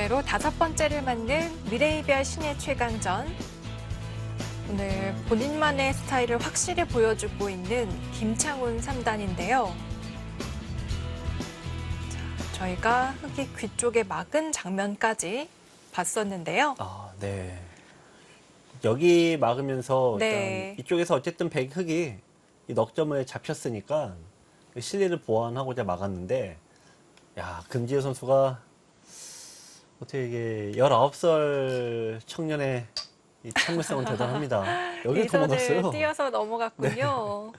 대회로 5번째를 맞는 미래이별 신예 최강전. 오늘 본인만의 스타일을 확실히 보여주고 있는 김창훈 3단인데요. 저희가 흙이 귀 쪽에 막은 장면까지 봤었는데요. 아, 네. 여기 막으면서 네. 일단 이쪽에서 어쨌든 흙이 이 넉점에 잡혔으니까 실리를 보완하고자 막았는데, 야, 금지우 선수가 어떻게 이게 19살 청년의 이 창의성은 대단합니다. 여기 도망갔어요. 리선을 뛰어서 넘어갔군요.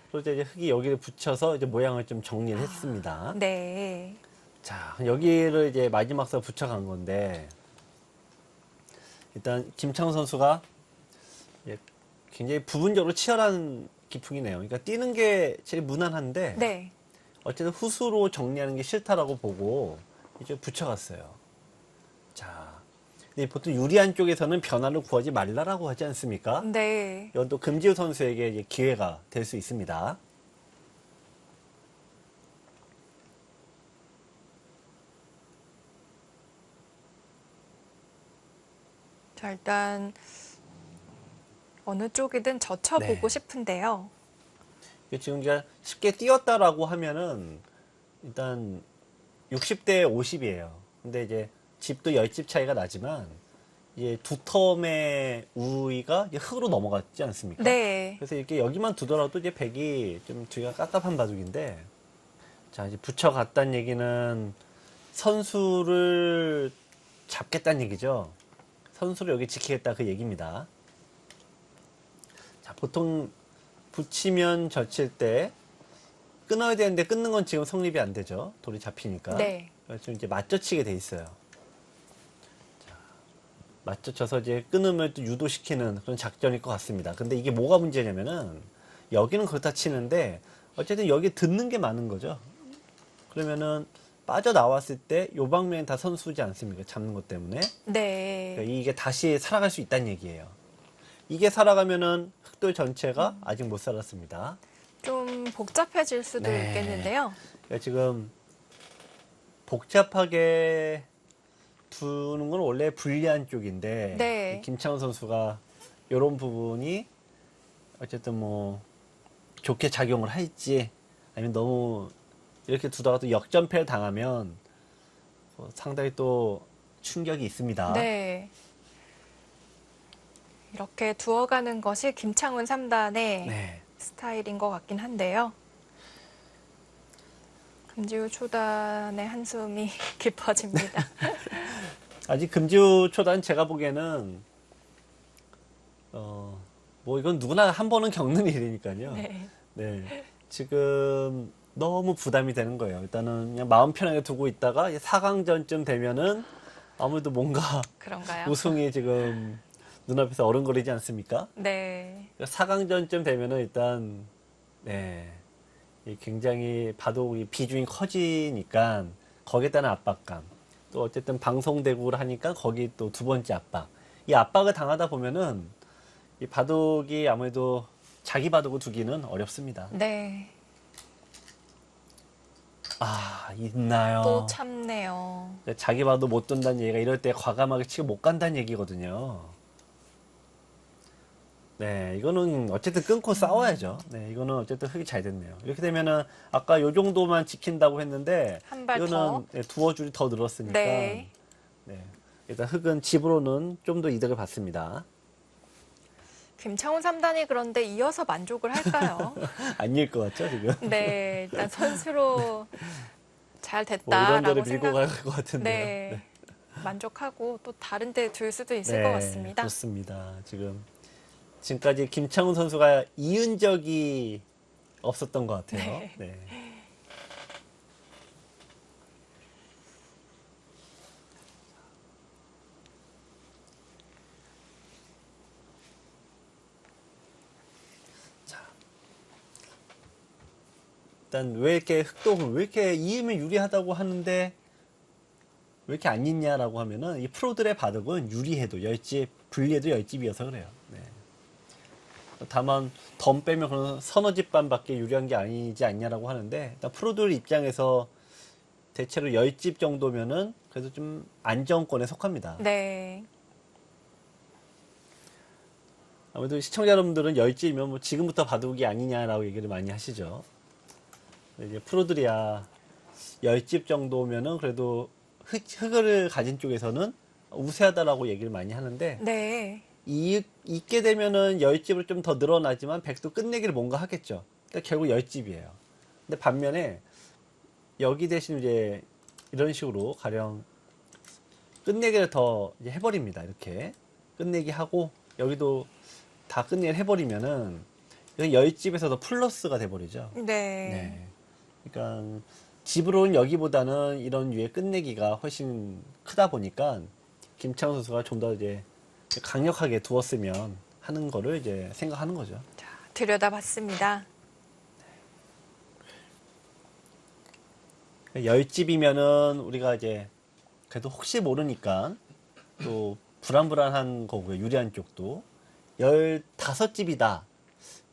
그래서 이제 흙이 여기를 붙여서 이제 모양을 좀 정리를 했습니다. 네. 자, 여기를 이제 마지막 서 붙여간 건데, 일단 김창훈 선수가 굉장히 부분적으로 치열한 기풍이네요. 그러니까 뛰는 게 제일 무난한데, 네. 어쨌든 후수로 정리하는 게 싫다라고 보고 이제 붙여갔어요. 자, 근데 보통 유리한 쪽에서는 변화를 구하지 말라라고 하지 않습니까? 네. 이건 또 금지우 선수에게 이제 기회가 될 수 있습니다. 자, 일단 어느 쪽이든 젖혀보고 네. 싶은데요. 지금 제가 쉽게 뛰었다라고 하면은 일단 60대 50이에요. 근데 이제 집도 10집 차이가 나지만 이제 두 텀의 우위가 이제 흙으로 넘어갔지 않습니까? 네. 그래서 이렇게 여기만 두더라도 이제 백이 좀 뒤가 깝깝한 바둑인데, 자, 이제 붙여갔다는 얘기는 선수를 잡겠다는 얘기죠. 선수를 여기 지키겠다 그 얘기입니다. 자, 보통 붙이면 젖힐 때 끊어야 되는데 끊는 건 지금 성립이 안 되죠. 돌이 잡히니까. 네. 그래서 이제 맞젖히게 돼 있어요. 자, 맞젖혀서 이제 끊음을 또 유도시키는 그런 작전일 것 같습니다. 근데 이게 뭐가 문제냐면은 여기는 그렇다 치는데 어쨌든 여기 듣는 게 많은 거죠. 그러면은 빠져나왔을 때 요 방면이 다 선수지 않습니까? 잡는 것 때문에. 네. 그러니까 이게 다시 살아갈 수 있다는 얘기예요. 이게 살아가면은 흑돌 전체가 아직 못 살았습니다. 좀 복잡해질 수도 네. 있겠는데요. 그러니까 지금 복잡하게 두는 건 원래 불리한 쪽인데, 네. 김창훈 선수가 이런 부분이 어쨌든 뭐 좋게 작용을 할지, 아니면 너무 이렇게 두다가 또 역전패를 당하면 상당히 또 충격이 있습니다. 네. 이렇게 두어가는 것이 김창훈 3단의 네. 스타일인 것 같긴 한데요. 금지우 초단의 한숨이 깊어집니다. 아직 금지우 초단 제가 보기에는 뭐 이건 누구나 한 번은 겪는 일이니까요. 네. 네. 지금 너무 부담이 되는 거예요. 일단은 그냥 마음 편하게 두고 있다가 4강전쯤 되면은 아무래도 뭔가 그런가요? 우승이 지금 눈앞에서 어른거리지 않습니까? 네. 4강전쯤 되면은 일단 굉장히 바둑이 비중이 커지니까 거기에 따른 압박감, 또 어쨌든 방송대구를 하니까 거기 또 두 번째 압박, 이 압박을 당하다 보면은 이 바둑이 아무래도 자기 바둑을 두기는 어렵습니다. 네. 아, 있나요? 또 참네요. 자기 바둑 못 둔다는 얘기가 이럴 때 과감하게 치고 못 간다는 얘기거든요. 네, 이거는 어쨌든 끊고 싸워야죠. 네, 이거는 어쨌든 흙이 잘 됐네요. 이렇게 되면은 아까 요 정도만 지킨다고 했는데 한 발 이거는 더. 두어 줄이 더 늘었으니까 네. 일단 흙은 집으로는 좀 더 이득을 받습니다. 김창훈 3단이 그런데 이어서 만족을 할까요? 아닐 것 같죠, 지금? 네. 일단 선수로 잘 뭐 이런저런 됐다라고 밀고 갈 것 같은데요. 네. 만족하고 또 다른 데 둘 수도 있을 것 같습니다. 좋습니다. 지금까지 김창훈 선수가 이은 적이 없었던 것 같아요. 네. 네. 자, 일단 왜 이렇게 왜 이렇게 이으면 유리하다고 하는데 왜 이렇게 안 있냐라고 하면은 이 프로들의 바둑은 유리해도 10집, 불리해도 10집이어서 그래요. 네. 다만 덤 빼면 그런 서너 집반밖에 유리한 게 아니지 않냐라고 하는데, 일단 프로들 입장에서 대체로 10집 정도면은 그래도 좀 안정권에 속합니다. 네. 아무래도 시청자 여러분들은 열집이면 뭐 지금부터 바둑이 아니냐라고 얘기를 많이 하시죠. 이제 프로들이야 열집 정도면은 그래도 흑을 가진 쪽에서는 우세하다라고 얘기를 많이 하는데 네. 있게 되면은 열집을 좀 더 늘어나지만 백도 끝내기를 뭔가 하겠죠. 그러니까 결국 열집이에요. 근데 반면에 여기 대신 이제 이런 식으로 가령 끝내기를 더 이제 해버립니다. 이렇게 끝내기 하고 여기도 다 끝내기를 해버리면은 이건 열집에서 더 플러스가 돼버리죠. 네. 네. 그러니까 집으로는 여기보다는 이런 유의 끝내기가 훨씬 크다 보니까 김창훈 선수가 좀 더 이제 강력하게 두었으면 하는 거를 이제 생각하는 거죠. 자, 들여다봤습니다. 열집이면은 우리가 이제 그래도 혹시 모르니까 또 불안불안한 거고요. 유리한 쪽도 15집이다.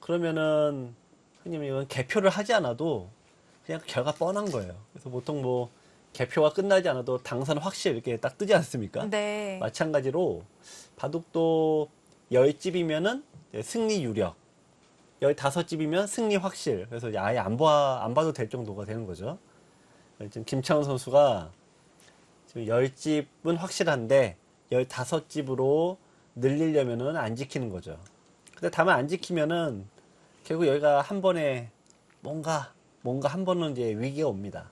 그러면은 흔히 이건 개표를 하지 않아도 그냥 결과 뻔한 거예요. 그래서 보통 뭐 개표가 끝나지 않아도 당선 확실 이렇게 딱 뜨지 않습니까? 네. 마찬가지로 바둑도 10집이면은 승리 유력, 15집이면 승리 확실. 그래서 이제 아예 안 봐도 될 정도가 되는 거죠. 지금 김창훈 선수가 지금 10집은 확실한데 15집으로 늘리려면은 안 지키는 거죠. 근데 다만 안 지키면은 결국 여기가 한 번에 뭔가 한 번은 이제 위기가 옵니다.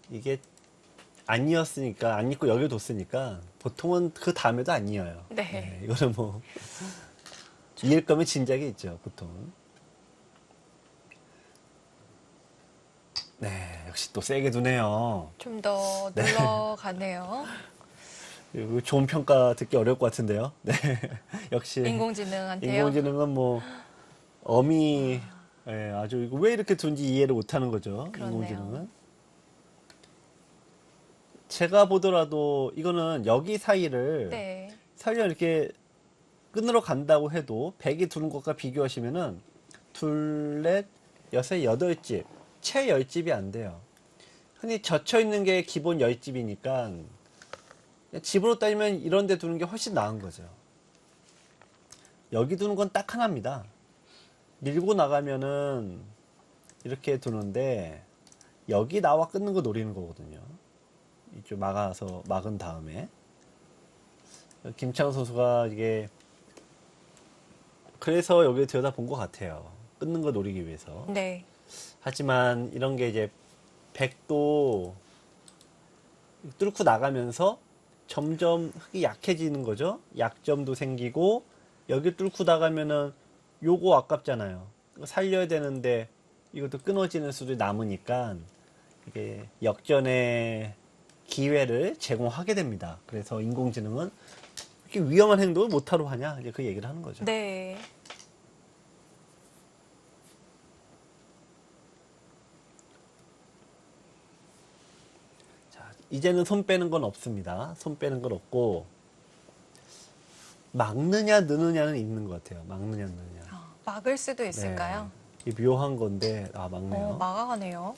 이게 안 이었으니까 안 잊고 여기 뒀으니까 보통은 그 다음에도 안 이어요. 네. 이거는 뭐 이을 거면 진작에 있죠, 보통. 네, 역시 또 세게 두네요. 좀 더 눌러가네요. 이거 좋은 평가 듣기 어려울 것 같은데요. 네, 역시 인공지능한테요. 인공지능은 뭐 어미 아주 이거 왜 이렇게 둔지 이해를 못하는 거죠. 그렇네요. 인공지능은. 제가 보더라도 이거는 여기 사이를 네. 설령 이렇게 끈으로 간다고 해도 100이 두는 것과 비교하시면은 둘, 넷, 여섯, 여덟 집, 채 10집이 안 돼요. 흔히 젖혀 있는 게 기본 10집이니까 집으로 따지면 이런 데 두는 게 훨씬 나은 거죠. 여기 두는 건 딱 하나입니다. 밀고 나가면은 이렇게 두는데 여기 나와 끊는 거 노리는 거거든요. 이쪽 막은 다음에 김창훈 선수가 이게 그래서 여기 들여다본 것 같아요. 끊는 거 노리기 위해서. 네. 하지만 이런 게 이제 백도 뚫고 나가면서 점점 흙이 약해지는 거죠. 약점도 생기고 여기 뚫고 나가면은 요거 아깝잖아요. 살려야 되는데 이것도 끊어지는 수도 남으니까 이게 역전의 기회를 제공하게 됩니다. 그래서 인공지능은 이렇게 위험한 행동을 못하러 하냐 이제 그 얘기를 하는 거죠. 네. 자, 이제는 손 빼는 건 없습니다. 손 빼는 건 없고 막느냐 느느냐는 있는 것 같아요. 막느냐 느느냐. 막을 수도 있을까요? 네. 이게 묘한 건데 막네요. 막아가네요.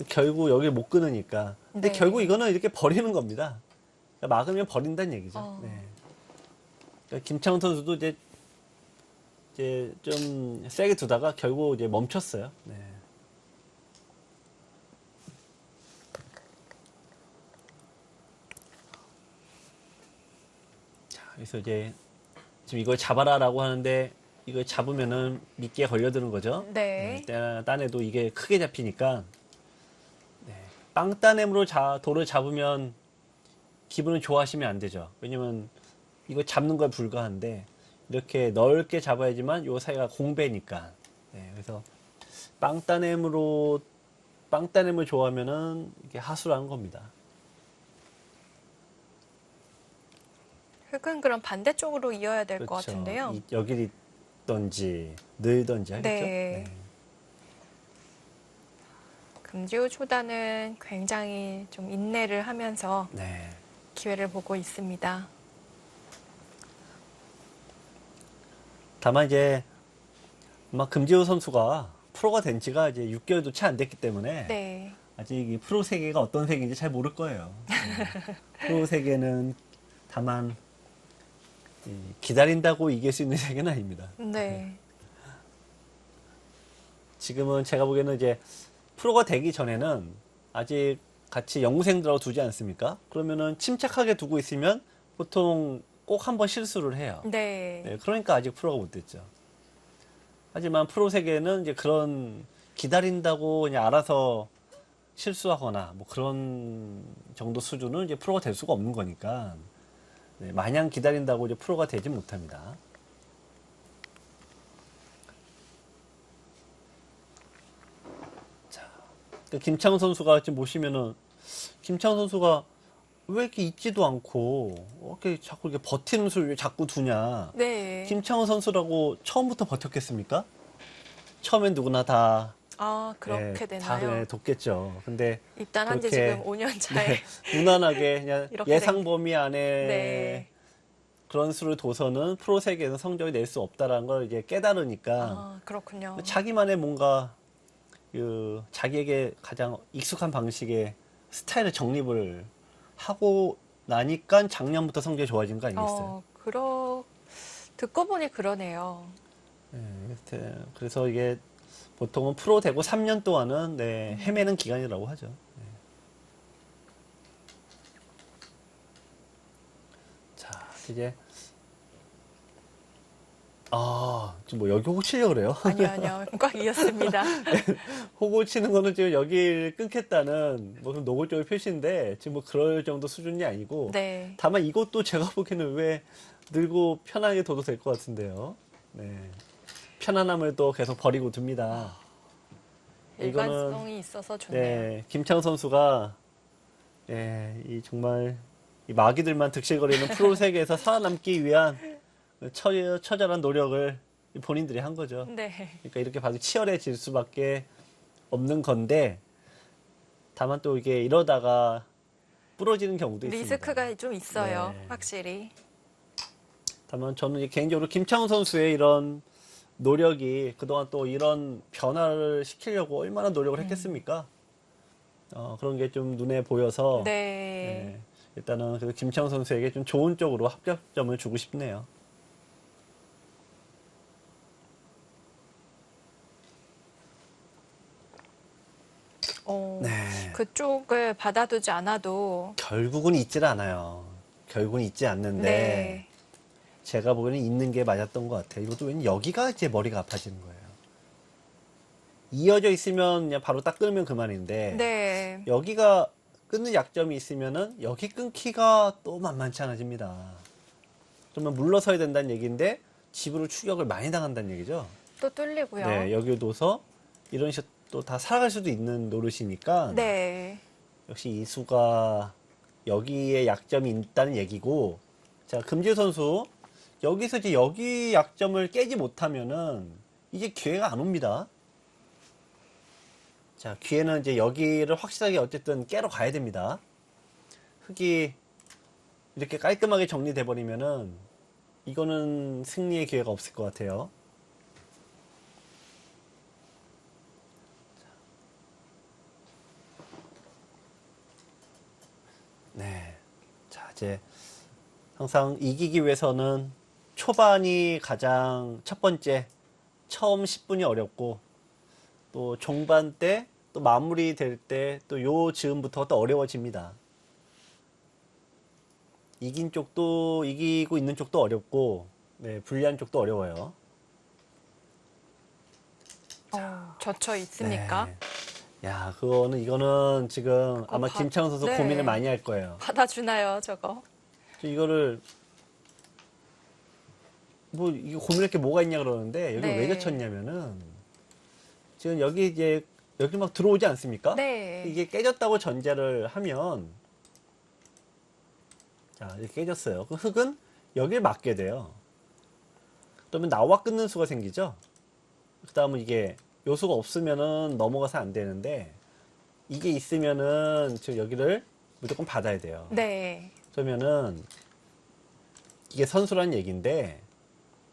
결국 여기 못 끊으니까. 근데 네. 결국 이거는 이렇게 버리는 겁니다. 그러니까 막으면 버린다는 얘기죠. 어. 네. 그러니까 김창훈 선수도 이제 좀 세게 두다가 결국 이제 멈췄어요. 네. 자, 그래서 이제 지금 이걸 잡아라라고 하는데 이걸 잡으면은 미끼에 걸려드는 거죠. 네. 딴에도 이게 크게 잡히니까 빵따냄으로 돌을 잡으면 기분을 좋아하시면 안 되죠. 왜냐면 이거 잡는 걸 불가한데 이렇게 넓게 잡아야지만 요 사이가 공배니까. 네, 그래서 빵따냄을 좋아하면은 이게 하수라는 겁니다. 흙은 그럼 반대쪽으로 이어야 될 것 그렇죠. 같은데요. 여기 있던지 늘던지 하겠죠. 네. 금지호 초단은 굉장히 좀 인내를 하면서 네. 기회를 보고 있습니다. 다만 이제 아마 금지호 선수가 프로가 된 지가 이제 6개월도 채 안 됐기 때문에 네. 아직 이 프로 세계가 어떤 세계인지 잘 모를 거예요. 프로 세계는 다만 기다린다고 이길 수 있는 세계는 아닙니다. 네. 지금은 제가 보기에는 이제 프로가 되기 전에는 아직 같이 연구생들하고 두지 않습니까? 그러면은 침착하게 두고 있으면 보통 꼭 한 번 실수를 해요. 네. 네, 그러니까 아직 프로가 못 됐죠. 하지만 프로 세계는 이제 그런 기다린다고 그냥 알아서 실수하거나 뭐 그런 정도 수준은 이제 프로가 될 수가 없는 거니까 네, 마냥 기다린다고 이제 프로가 되지 못합니다. 자, 김창훈 선수가 지금 보시면은 김창훈 선수가 왜 이렇게 있지도 않고 이렇게 자꾸 이렇게 버티는 수를 왜 자꾸 두냐? 네. 김창훈 선수라고 처음부터 버텼겠습니까? 처음엔 누구나 다 아, 그렇게 다 되나요? 돕겠죠. 근데 입단한 지 그렇게 지금 5년 차에. 네, 무난하게 그냥 이렇게 예상 범위 안에 네. 그런 수를 둬서는 프로 세계에서 성적이 낼 수 없다라는 걸 이제 깨달으니까 아, 그렇군요. 자기만의 뭔가 그 자기에게 가장 익숙한 방식의 스타일을 정립을 하고 나니까 작년부터 성적이 좋아진 거 아니겠어요? 듣고 보니 그러네요. 네, 그래서 이게 보통은 프로 되고 3년 동안은 네, 헤매는 기간이라고 하죠. 네. 자, 이제 지금 뭐 여기 호구 치려고 그래요? 아니요. 꽉 이었습니다. 호구 치는 거는 지금 여기를 끊겠다는 뭐 노골적인 표시인데 지금 뭐 그럴 정도 수준이 아니고 네. 다만 이것도 제가 보기에는 왜 늘고 편하게 둬도 될 것 같은데요. 네. 편안함을 또 계속 버리고 둡니다. 일관성이 있어서 좋네요. 네, 김창 선수가 이 정말 이 마기들만 득실거리는 프로 세계에서 살아남기 위한 처절한 노력을 본인들이 한 거죠. 네. 그러니까 이렇게 봐도 치열해질 수밖에 없는 건데 다만 또 이게 이러다가 부러지는 경우도 있습니다. 리스크가 좀 있어요. 네. 확실히. 다만 저는 개인적으로 김창훈 선수의 이런 노력이 그동안 또 이런 변화를 시키려고 얼마나 노력을 했겠습니까? 그런 게 좀 눈에 보여서 네. 일단은 그 김창훈 선수에게 좀 좋은 쪽으로 합격점을 주고 싶네요. 네. 그쪽을 받아두지 않아도 결국은 있질 않아요. 결국은 있지 않는데 네. 제가 보기에는 있는 게 맞았던 것 같아요. 이것도 왠지 여기가 이제 머리가 아파지는 거예요. 이어져 있으면 그냥 바로 딱 끊으면 그만인데 네. 여기가 끊는 약점이 있으면은 여기 끊기가 또 만만치 않아집니다. 그러면 물러서야 된다는 얘기인데 지브를 추격을 많이 당한다는 얘기죠. 또 뚫리고요. 네, 여기를 둬서 이런 식으로 또 다 살아갈 수도 있는 노릇이니까 네. 역시 이수가 여기에 약점이 있다는 얘기고 자, 금지 선수 여기서 이제 여기 약점을 깨지 못하면은 이제 기회가 안 옵니다. 자, 기회는 이제 여기를 확실하게 어쨌든 깨러 가야 됩니다. 흙이 이렇게 깔끔하게 정리돼 버리면은 이거는 승리의 기회가 없을 것 같아요. 네. 자, 이제 항상 이기기 위해서는 초반이 가장 첫 번째, 처음 10분이 어렵고, 또 종반 때, 또 마무리 될 때, 또 요 즈음부터 또 어려워집니다. 이기고 있는 쪽도 어렵고, 네, 불리한 쪽도 어려워요. 젖혀 있습니까? 네. 야, 이거는 지금 아마 바- 김창훈 선수 네. 고민을 많이 할 거예요. 받아주나요, 저거? 이거를 뭐 이거 고민할 게 뭐가 있냐 그러는데 여기 네. 왜 젖혔냐면은 지금 여기 막 들어오지 않습니까? 네. 이게 깨졌다고 전제를 하면 자 이렇게 깨졌어요. 그 흙은 여기를 맞게 돼요. 그러면 나와 끊는 수가 생기죠. 그 다음은 이게 요수가 없으면은 넘어가서 안 되는데 이게 있으면은 지금 여기를 무조건 받아야 돼요. 네. 그러면은 이게 선수라는 얘기인데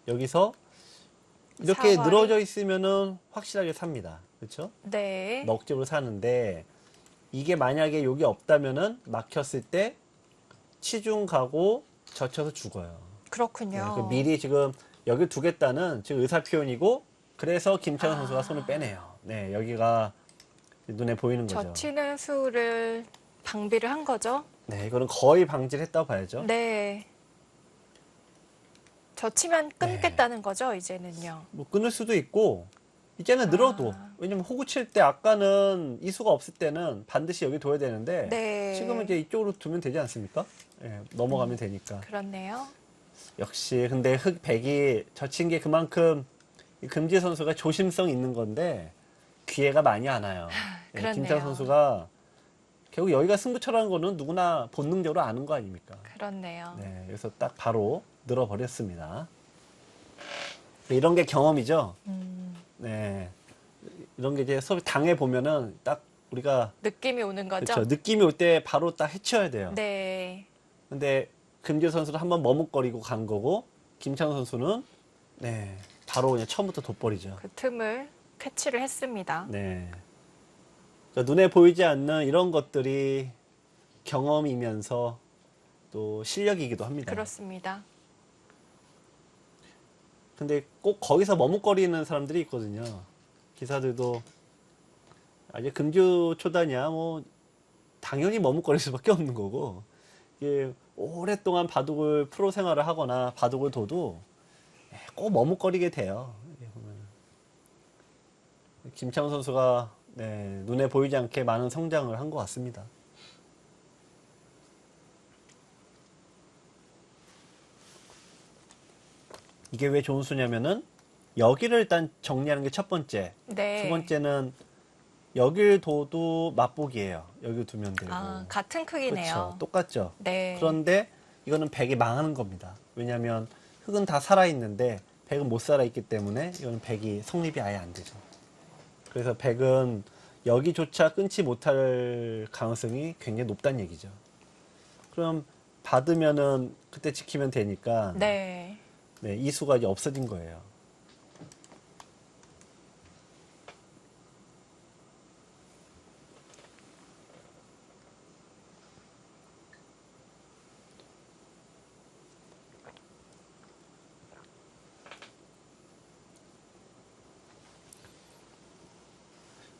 여기서 이렇게 사활이- 늘어져 있으면은 확실하게 삽니다. 그렇죠? 네. 먹집으로 사는데 이게 만약에 여기 없다면은 막혔을 때 치중 가고 젖혀서 죽어요. 네, 그렇군요. 그 미리 지금 여기 두겠다는 지금 의사 표현이고 그래서 김찬호 아. 선수가 손을 빼내요. 네, 여기가 눈에 보이는 거죠. 젖히는 수를 방비를 한 거죠. 네, 이거는 거의 방지를 했다고 봐야죠. 네. 젖히면 끊겠다는 거죠, 이제는요. 뭐 끊을 수도 있고 이제는 늘어도 왜냐면 호구 칠 때 아까는 이수가 없을 때는 반드시 여기 둬야 되는데 네. 지금은 이제 이쪽으로 두면 되지 않습니까? 예, 넘어가면 되니까. 그렇네요. 역시 근데 흑백이 젖힌 게 그만큼 이 금지 선수가 조심성 있는 건데 기회가 많이 안 와요. 예, 그렇네요. 김찬 선수가 결국 여기가 승부처라는 거는 누구나 본능적으로 아는 거 아닙니까? 그렇네요. 네, 그래서 딱 바로 늘어버렸습니다. 이런 게 경험이죠. 네, 이런 게 이제 수업 당해 보면은 딱 우리가 느낌이 오는 거죠? 그렇죠. 느낌이 올 때 바로 딱 해쳐야 돼요. 네. 근데 금지우 선수는 한번 머뭇거리고 간 거고 김찬호 선수는 네, 바로 그냥 처음부터 돋버리죠. 그 틈을 캐치를 했습니다. 네. 그러니까 눈에 보이지 않는 이런 것들이 경험이면서 또 실력이기도 합니다. 그렇습니다. 근데 꼭 거기서 머뭇거리는 사람들이 있거든요. 기사들도 아니 금주 초단이야 뭐 당연히 머뭇거릴 수밖에 없는 거고 이게 오랫동안 바둑을 프로 생활을 하거나 바둑을 둬도 꼭 머뭇거리게 돼요. 이게 보면. 김창훈 선수가 네, 눈에 보이지 않게 많은 성장을 한 것 같습니다. 이게 왜 좋은 수냐면은 여기를 일단 정리하는 게 첫 번째. 네. 두 번째는 여길 둬도 맛보기예요. 여기 두면 되고. 아, 같은 크기네요. 그렇죠. 똑같죠. 네. 그런데 이거는 백이 망하는 겁니다. 왜냐하면 흙은 다 살아있는데 백은 못 살아있기 때문에 이거는 백이 성립이 아예 안 되죠. 그래서 백은 여기조차 끊지 못할 가능성이 굉장히 높다는 얘기죠. 그럼 받으면은 그때 지키면 되니까 네. 네, 이 수가 이제 없어진 거예요.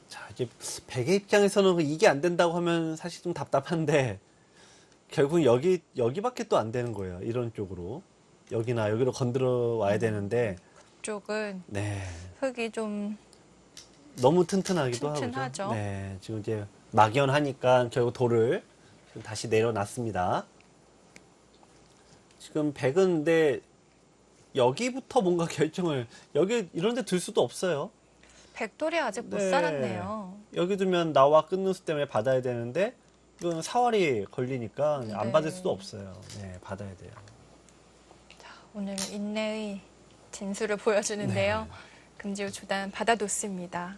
자, 이제 백의 입장에서는 이게 안 된다고 하면 사실 좀 답답한데 결국 여기밖에 또 안 되는 거예요. 이런 쪽으로. 여기나 여기로 건드려 와야 되는데 쪽은 네. 흙이 좀 너무 튼튼하기도 튼튼하죠. 하고. 네. 지금 이제 막연하니까 결국 돌을 지금 다시 내려놨습니다. 지금 백은 근데 여기부터 뭔가 결정을 여기 이런 데 들 수도 없어요. 백돌이 아직 못 네. 살았네요. 여기 두면 나와 끊는 수 때문에 받아야 되는데 이건 사활이 걸리니까 안 네. 받을 수도 없어요. 네, 받아야 돼요. 오늘 인내의 진수를 보여주는데요. 네. 금지우 초단 받아놓습니다.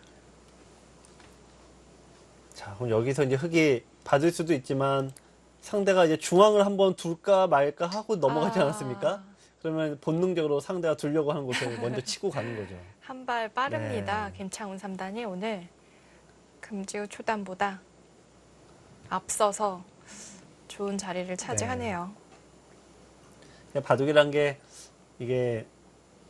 자, 그럼 여기서 이제 흙이 받을 수도 있지만 상대가 이제 중앙을 한번 둘까 말까 하고 넘어가지 아. 않았습니까? 그러면 본능적으로 상대가 두려고 하는 곳을 먼저 치고 가는 거죠. 한 발 빠릅니다. 네. 김창훈 3단이 오늘 금지우 초단보다 앞서서 좋은 자리를 차지하네요. 바둑이란 게 이게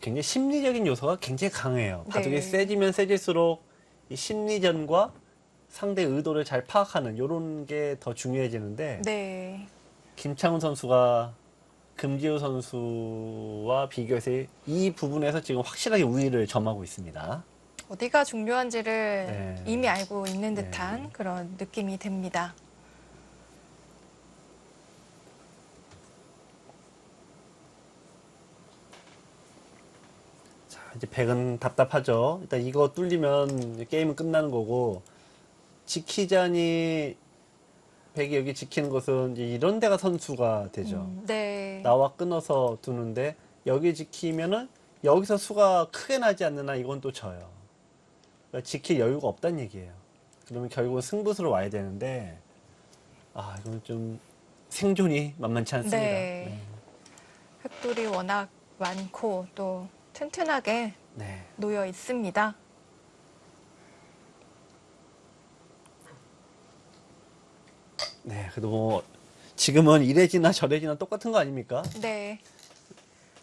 굉장히 심리적인 요소가 굉장히 강해요. 바둑이 네. 세지면 세질수록 이 심리전과 상대 의도를 잘 파악하는 이런 게 더 중요해지는데 네. 김창훈 선수가 금지우 선수와 비교해서 이 부분에서 지금 확실하게 우위를 점하고 있습니다. 어디가 중요한지를 네. 이미 알고 있는 네. 듯한 그런 느낌이 듭니다. 자, 이제 백은 답답하죠. 일단 이거 뚫리면 이제 게임은 끝나는 거고 지키자니 백이 여기 지키는 것은 이제 이런 데가 선수가 되죠. 네. 나와 끊어서 두는데 여기 지키면은 여기서 수가 크게 나지 않는 한 이건 또 져요. 그러니까 지킬 여유가 없다는 얘기예요. 그러면 결국은 승부수로 와야 되는데 아 이건 좀 생존이 만만치 않습니다. 네. 흑돌이 워낙 많고 또 튼튼하게 네. 놓여 있습니다. 네. 그래도 뭐 지금은 이래지나 저래지나 똑같은 거 아닙니까? 네.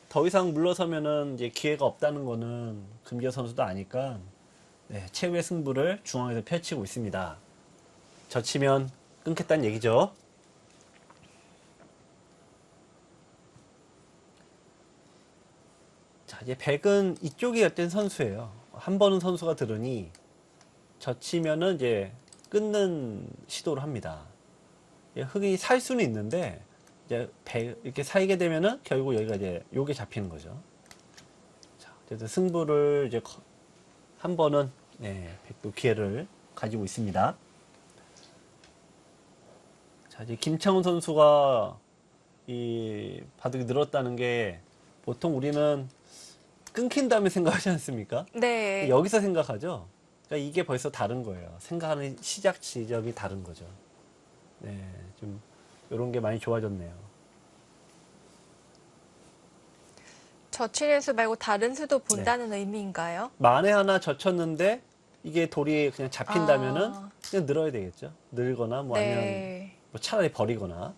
더 이상 물러서면은 이제 기회가 없다는 거는 금지어 선수도 아니까 네, 최후의 승부를 중앙에서 펼치고 있습니다. 젖히면 끊겠다는 얘기죠. 자, 이제 백은 이쪽이 어떤 선수예요. 한 번은 선수가 들으니 젖히면은 이제 끊는 시도를 합니다. 흙이 살 수는 있는데 이제 이렇게 사이게 되면은 결국 여기가 이제 요게 잡히는 거죠. 자, 그래서 승부를 이제 한 번은 네, 백도 기회를 가지고 있습니다. 자, 이제 김창훈 선수가 이 바둑이 늘었다는 게 보통 우리는 끊긴 다음에 생각하지 않습니까? 네. 여기서 생각하죠. 그러니까 이게 벌써 다른 거예요. 생각하는 시작 지점이 다른 거죠. 네, 좀 이런 게 많이 좋아졌네요. 젖히는 수 말고 다른 수도 본다는 의미인가요? 만에 하나 젖혔는데 이게 돌이 그냥 잡힌다면은 아, 그냥 늘어야 되겠죠. 늘거나 뭐 아니면 네. 뭐 차라리 버리거나.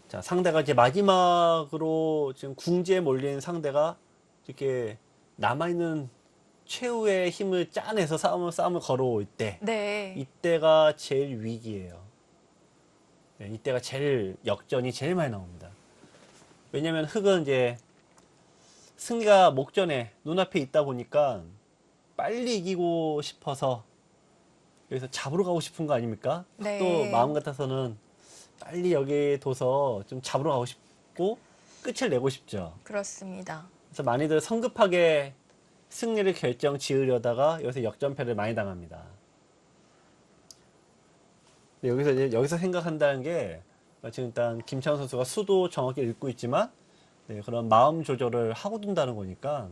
자, 상대가 이제 마지막으로 지금 궁지에 몰린 상대가 이렇게 남아있는 최후의 힘을 짜내서 싸움을 걸어올 때, 네. 이때가 제일 위기예요. 네, 이때가 제일 역전이 제일 많이 나옵니다. 왜냐면 흑은 이제 승리가 목전에 눈앞에 있다 보니까 빨리 이기고 싶어서 여기서 잡으러 가고 싶은 거 아닙니까? 흑도 네. 마음 같아서는 빨리 여기 둬서 좀 잡으러 가고 싶고 끝을 내고 싶죠. 그렇습니다. 그래서 많이들 성급하게 승리를 결정 지으려다가 여기서 역전패를 많이 당합니다. 근데 여기서 생각한다는 게 지금 일단 김창훈 선수가 수도 정확히 읽고 있지만 네, 그런 마음 조절을 하고 둔다는 거니까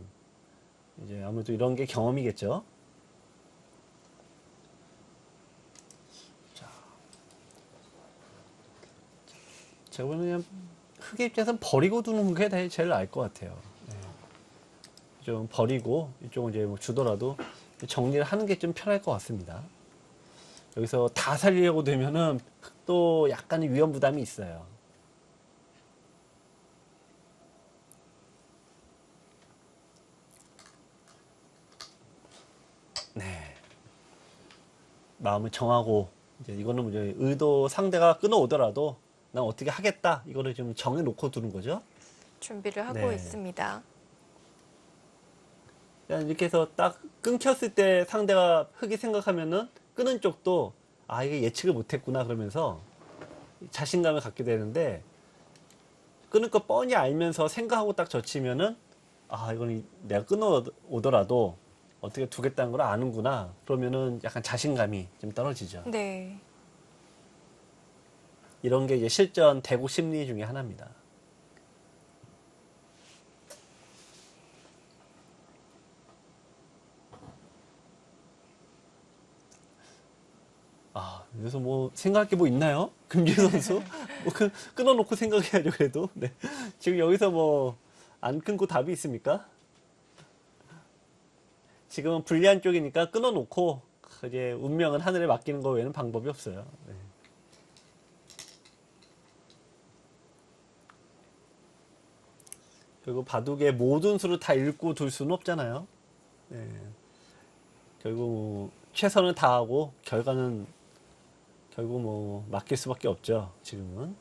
이제 아무래도 이런 게 경험이겠죠. 제가 보는 그냥 흑의 입장에서는 버리고 두는 게 제일 나을 것 같아요. 네. 좀 버리고 이쪽은 이제 뭐 주더라도 정리를 하는 게 좀 편할 것 같습니다. 여기서 다 살리려고 되면은 흑도 약간의 위험 부담이 있어요. 네. 마음을 정하고 이제 이거는 이제 의도 상대가 끊어오더라도 난 어떻게 하겠다 이거를 좀 정해놓고 두는 거죠. 준비를 하고 네. 있습니다. 그냥 이렇게 해서 딱 끊겼을 때 상대가 흑이 생각하면은 끄는 쪽도 아 이게 예측을 못했구나 그러면서 자신감을 갖게 되는데 끊을 거 뻔히 알면서 생각하고 딱 젖히면은 아 이거는 내가 끊어 오더라도 어떻게 두겠다는 걸 아는구나 그러면은 약간 자신감이 좀 떨어지죠. 네. 이런 게 이제 실전 대국 심리 중에 하나입니다. 아, 그래서 뭐 생각할 게 뭐 있나요? 금지 선수? 뭐 끊어놓고 생각해야죠, 그래도. 네. 지금 여기서 뭐 안 끊고 답이 있습니까? 지금은 불리한 쪽이니까 끊어놓고 이제 운명은 하늘에 맡기는 거 외에는 방법이 없어요. 네. 결국 바둑의 모든 수를 다 읽고 둘 수는 없잖아요. 네. 결국 뭐 최선을 다하고 결과는 결국 뭐 맡길 수밖에 없죠. 지금은.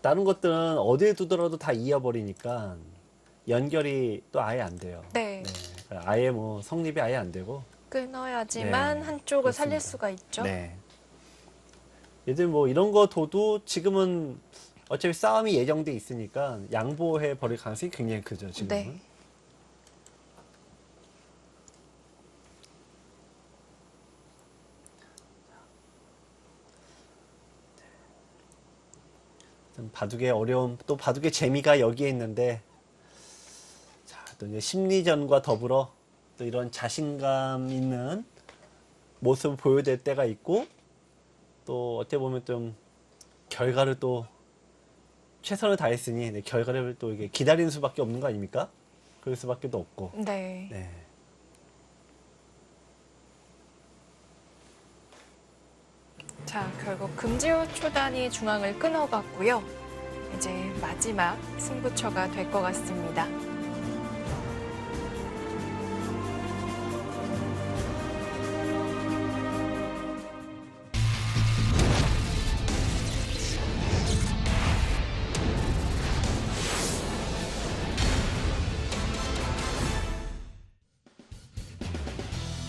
다른 것들은 어디에 두더라도 다 이어버리니까 연결이 또 아예 안 돼요. 네. 아예 뭐 성립이 아예 안 되고. 끊어야지만 네, 한쪽을 살릴 그렇습니다. 수가 있죠. 네. 얘들 뭐 이런 거 둬도 지금은 어차피 싸움이 예정돼 있으니까 양보해 버릴 가능성이 굉장히 크죠, 지금은. 네. 바둑의 어려움, 또 바둑의 재미가 여기에 있는데, 자, 또 이제 심리전과 더불어 또 이런 자신감 있는 모습을 보여야 될 때가 있고, 또 어떻게 보면 좀 결과를 또 최선을 다했으니 네, 결과를 또 이게 기다리는 수밖에 없는 거 아닙니까? 그럴 수밖에 도 없고. 네. 네. 자, 결국 금지호 초단이 중앙을 끊어갔고요. 이제 마지막 승부처가 될 것 같습니다.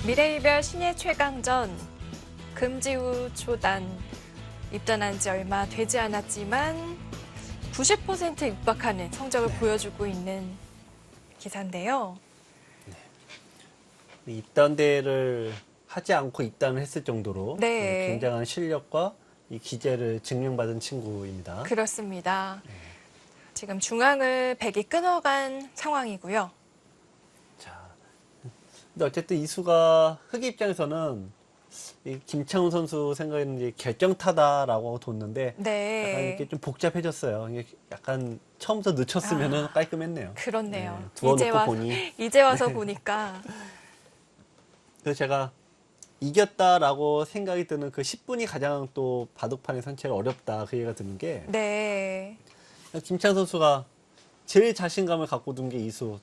미래이별 신예 최강전 금지우 초단 입단한 지 얼마 되지 않았지만 90% 육박하는 성적을 네. 보여주고 있는 기사인데요. 입단대를 하지 않고 입단을 했을 정도로 네. 굉장한 실력과 이 기재를 증명받은 친구입니다. 그렇습니다. 지금 중앙을 백이 끊어간 상황이고요. 자, 근데 어쨌든 이수가 흑 입장에서는 이 김창훈 선수 생각에는 이제 결정타다라고 뒀는데 약간 네. 이렇게 좀 복잡해졌어요. 이게 약간 처음부터 늦췄으면은 깔끔했네요. 그렇네요. 네, 두어놓고 보니 이제 와서 보니까 그래서 제가 이겼다라고 생각이 드는 그 10분이 가장 또 바둑판의 선체가 어렵다 그 얘기가 드는 게 네. 김창 선수가 제일 자신감을 갖고 둔 게 이수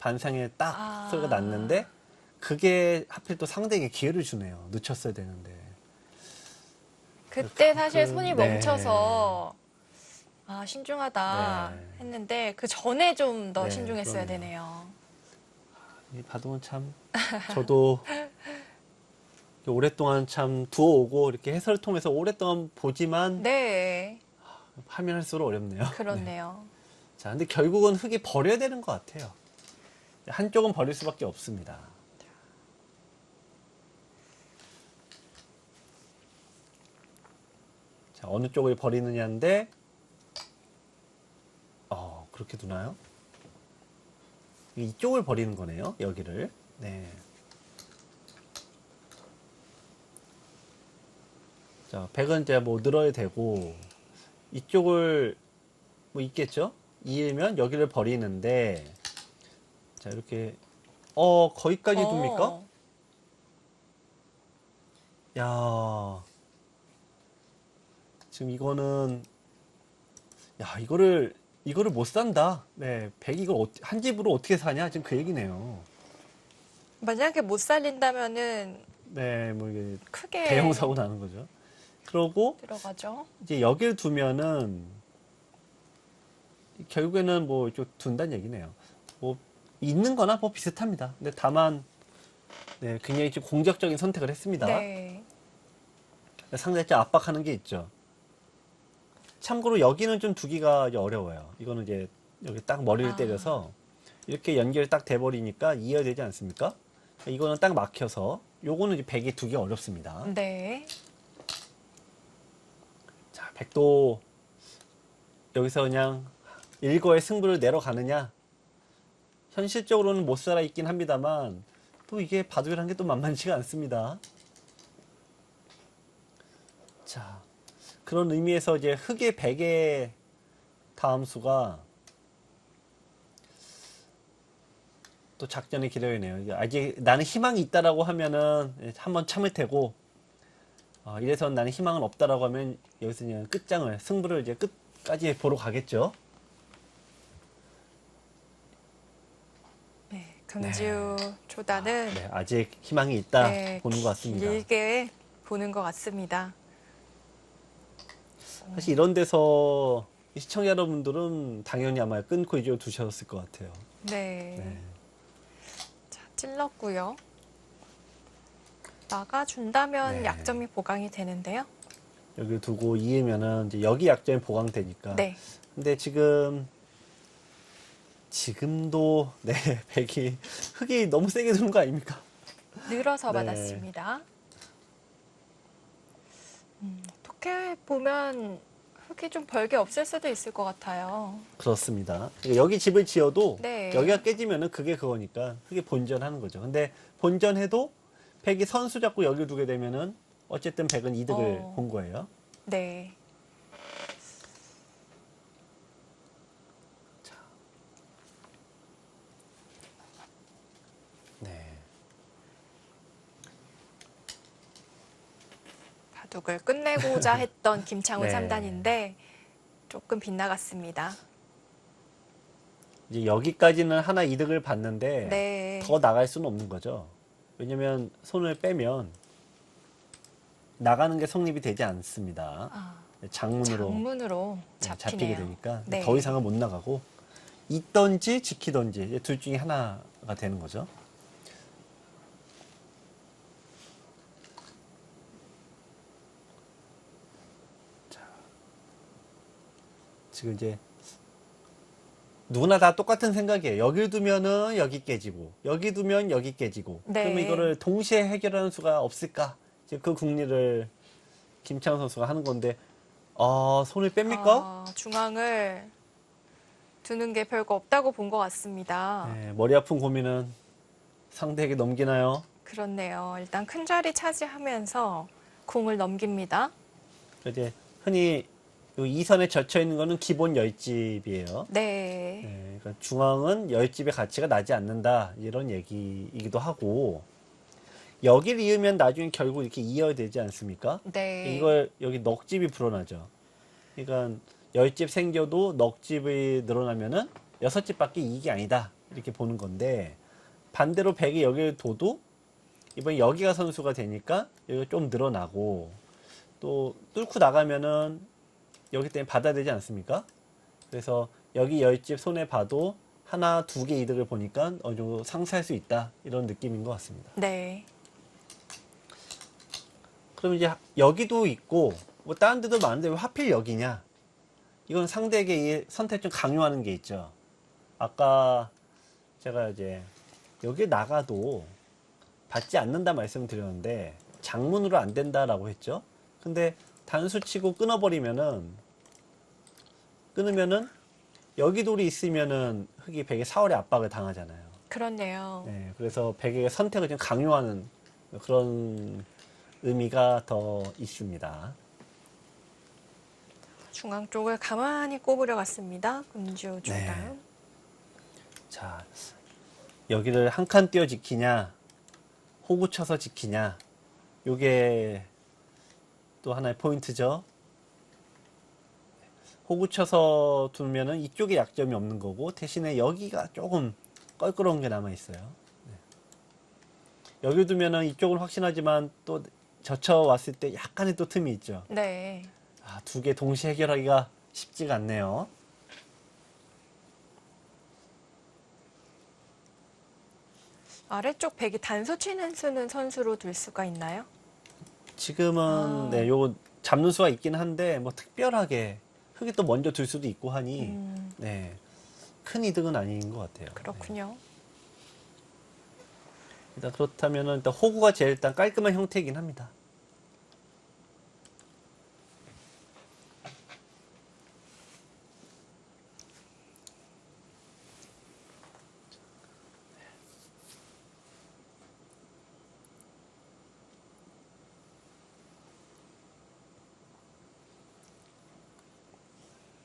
반상에 딱 소리가 났는데 그게 하필 또 상대에게 기회를 주네요. 늦췄어야 되는데. 그때 사실 가끔, 손이 네. 멈춰서 신중하다 네. 했는데 그 전에 좀 더 네, 신중했어야 그러네요. 되네요. 이 바둑은 참 저도 오랫동안 참 두어오고 이렇게 해설을 통해서 오랫동안 보지만 네. 하면 할수록 어렵네요. 네. 그렇네요. 자, 근데 결국은 흙이 버려야 되는 것 같아요. 한쪽은 버릴 수밖에 없습니다. 자, 어느 쪽을 버리느냐인데, 그렇게 두나요? 이쪽을 버리는 거네요, 여기를. 네. 자, 백은 이제 뭐 늘어야 되고, 이쪽을 뭐 있겠죠? 이으면 여기를 버리는데, 자, 이렇게, 거기까지 둡니까? 야, 지금 이거는, 야, 이거를 못 산다. 네, 백 이걸 한 집으로 어떻게 사냐? 지금 그 얘기네요. 만약에 못 살린다면은 네, 뭐 이게 크게 대형 사고 나는 거죠. 그러고 들어가죠. 이제 여기를 두면은 결국에는 뭐 좀 둔다는 얘기네요. 뭐 있는 거나 뭐 비슷합니다. 근데 다만 네, 굉장히 좀 공격적인 선택을 했습니다. 네. 상대가 좀 압박하는 게 있죠. 참고로 여기는 좀 두기가 이제 어려워요. 이거는 이제 여기 딱 머리를 때려서 이렇게 연결이 딱 돼버리니까 이해가 되지 않습니까? 이거는 딱 막혀서 요거는 이제 백이 두기 어렵습니다. 네. 자, 백도 여기서 그냥 일거에 승부를 내려가느냐? 현실적으로는 못 살아 있긴 합니다만 또 이게 바둑이라는 게 또 만만치가 않습니다. 자, 그런 의미에서 이제 흑의 백의 다음 수가 또 작전의 기려이네요. 아직 나는 희망이 있다라고 하면은 한번 참을 테고, 이래서 나는 희망은 없다라고 하면 여기서 그냥 끝장을, 승부를 이제 끝까지 보러 가겠죠. 네. 금지우 초단은 네, 아직 희망이 있다 네, 보는 것 같습니다. 길게 보는 것 같습니다. 사실 이런 데서 시청자 여러분들은 당연히 아마 끊고 이제 두셨을 것 같아요. 네. 네. 자, 찔렀고요. 나가준다면 네. 약점이 보강이 되는데요. 여기 두고 이으면은 이제 여기 약점이 보강되니까. 네. 근데 지금도 네, 백이 흙이 너무 세게 두는 거 아닙니까? 늘어서 네. 받았습니다. 어떻게 보면 흙이 좀 벌게 없을 수도 있을 것 같아요. 그렇습니다. 그러니까 여기 집을 지어도 네. 여기가 깨지면은 그게 그거니까 흙이 본전하는 거죠. 근데 본전해도 백이 선수 잡고 여기 두게 되면은 어쨌든 백은 이득을 어. 본 거예요. 네. 네. 바둑을 끝내고자 했던 김창훈 네. 3단인데 조금 빗나갔습니다. 이제 여기까지는 하나 이득을 봤는데 네. 더 나갈 수는 없는 거죠. 왜냐면 손을 빼면 나가는 게 성립이 되지 않습니다. 아, 장문으로 장문으로 잡히게 잡히네요. 되니까 네. 더 이상은 못 나가고 있던지 지키던지 이제 둘 중에 하나가 되는 거죠. 자, 지금 이제 누구나 다 똑같은 생각이에요. 여기 두면은 여기 깨지고 여기 두면 여기 깨지고 네. 그러면 이거를 동시에 해결하는 수가 없을까? 이제 그 궁리를 김창훈 선수가 하는 건데 손을 뺍니까? 중앙을 두는 게 별거 없다고 본 것 같습니다. 네, 머리 아픈 고민은 상대에게 넘기나요? 그렇네요. 일단 큰 자리 차지하면서 공을 넘깁니다. 이제 흔히 이 선에 젖혀 있는 거는 기본 열집이에요. 네. 네, 그러니까 중앙은 열집의 가치가 나지 않는다 이런 얘기이기도 하고 여기를 이으면 나중에 결국 이렇게 이어야 되지 않습니까? 네. 이걸 여기 넉집이 불어나죠. 그러니까 열집 생겨도 넉집이 늘어나면은 여섯 집밖에 이익이 아니다 이렇게 보는 건데 반대로 백이 여기를 둬도 이번 여기가 선수가 되니까 여기가 좀 늘어나고 또 뚫고 나가면은 여기 때문에 받아야 되지 않습니까? 그래서 여기 열집 손해 봐도 하나, 두 개 이득을 보니까 어느 정도 상쇄할 수 있다 이런 느낌인 것 같습니다. 네. 그럼 이제 여기도 있고 뭐 다른 데도 많은데 왜 하필 여기냐? 이건 상대에게 이 선택 좀 강요하는 게 있죠. 아까 제가 이제 여기 나가도 받지 않는다 말씀드렸는데 장문으로 안 된다라고 했죠. 근데 단수 치고 끊으면은 여기 돌이 있으면은 흙이 백의 사월의 압박을 당하잖아요. 그렇네요. 네, 그래서 백에게 선택을 좀 강요하는 그런 의미가 더 있습니다. 중앙 쪽을 가만히 꼽으려 갔습니다. 금주 중단. 네. 자, 여기를 한 칸 띄어 지키냐, 호구 쳐서 지키냐, 요게 또 하나의 포인트죠. 호구 쳐서 두면은 이쪽에 약점이 없는 거고 대신에 여기가 조금 껄끄러운 게 남아 있어요. 네. 여기 두면은 이쪽은 확신하지만 또 젖혀 왔을 때 약간의 또 틈이 있죠. 네. 두 개 동시에 해결하기가 쉽지가 않네요. 아래쪽 백이 단수 치는 수는 선수로 둘 수가 있나요? 지금은 네, 요 잡는 수가 있긴 한데 뭐 특별하게 흙이 또 먼저 둘 수도 있고 하니 네, 큰 이득은 아닌 것 같아요. 그렇군요. 일단 그렇다면은 일단 호구가 제일 일단 깔끔한 형태이긴 합니다.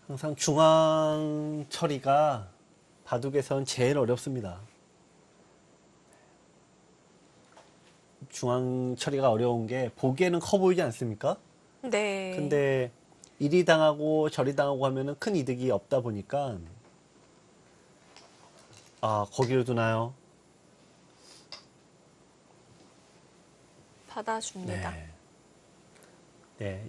항상 중앙 처리가 바둑에선 제일 어렵습니다. 중앙 처리가 어려운 게 보기에는 커 보이지 않습니까? 네. 근데 이리 당하고 저리 당하고 하면은 큰 이득이 없다 보니까 거기를 두나요? 받아줍니다. 네. 네.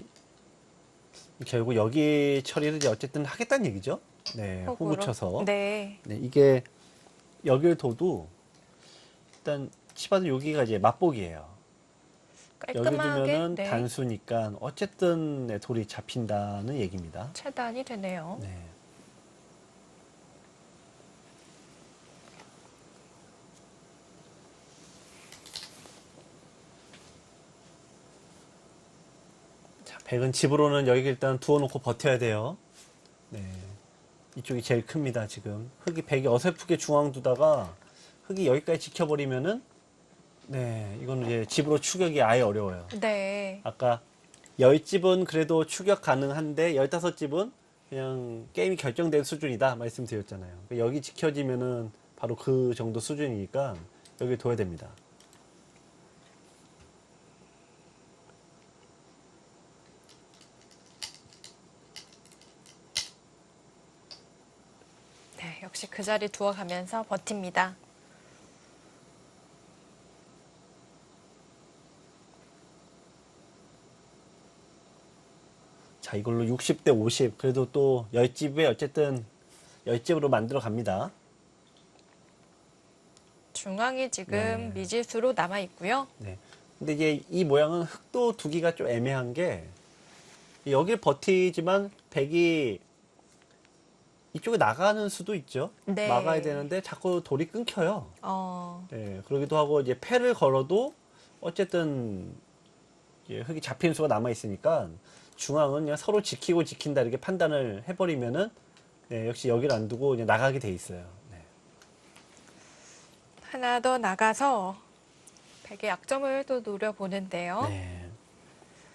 결국 여기 처리를 이제 어쨌든 하겠다는 얘기죠. 네, 호구 호구로. 쳐서. 네. 네, 이게 여기를 둬도 일단 치봐도 여기가 이제 맛보기예요. 여기 깔끔하게 두면은 네. 단수니까 어쨌든 네, 돌이 잡힌다는 얘기입니다. 차단이 되네요. 네. 자, 백은 집으로는 여기 일단 두어놓고 버텨야 돼요. 네. 이쪽이 제일 큽니다, 지금. 흙이 백이 어설프게 중앙 두다가 흙이 여기까지 지켜버리면은, 네, 이거는 이제 집으로 추격이 아예 어려워요. 네. 아까 10집은 그래도 추격 가능한데 15집은 그냥 게임이 결정된 수준이다 말씀드렸잖아요. 여기 지켜지면은 바로 그 정도 수준이니까 여기 둬야 됩니다. 네, 역시 그 자리 두어가면서 버팁니다. 자, 이걸로 60대 50. 그래도 또 10집에 어쨌든 10집으로 만들어 갑니다. 중앙이 지금 네. 미지수로 남아 있고요. 네. 근데 이제 이 모양은 흙도 두기가 좀 애매한 게 여길 버티지만 백이 이쪽에 나가는 수도 있죠. 네. 막아야 되는데 자꾸 돌이 끊겨요. 어, 예, 그러기도 하고 이제 패를 걸어도 어쨌든 이제 흙이 잡히는 수가 남아 있으니까 중앙은 그냥 서로 지키고 지킨다 이렇게 판단을 해버리면은 예, 역시 여기를 안 두고 그냥 나가게 돼 있어요. 네. 하나 더 나가서 백의 약점을 또 노려보는데요. 네.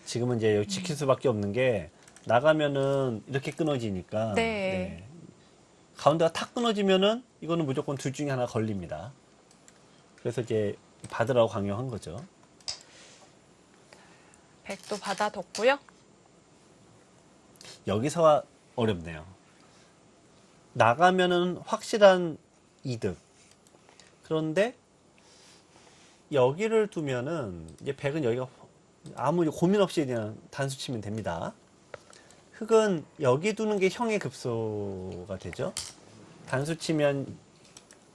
지금은 이제 여기 지킬 수밖에 없는 게 나가면은 이렇게 끊어지니까 네. 네. 가운데가 탁 끊어지면은 이거는 무조건 둘 중에 하나 걸립니다. 그래서 이제 받으라고 강요한 거죠. 백도 받아뒀고요. 여기서가 어렵네요. 나가면은 확실한 이득. 그런데 여기를 두면은 이제 백은 여기가 아무 고민 없이 그냥 단수 치면 됩니다. 흙은 여기 두는 게 형의 급소가 되죠. 단수 치면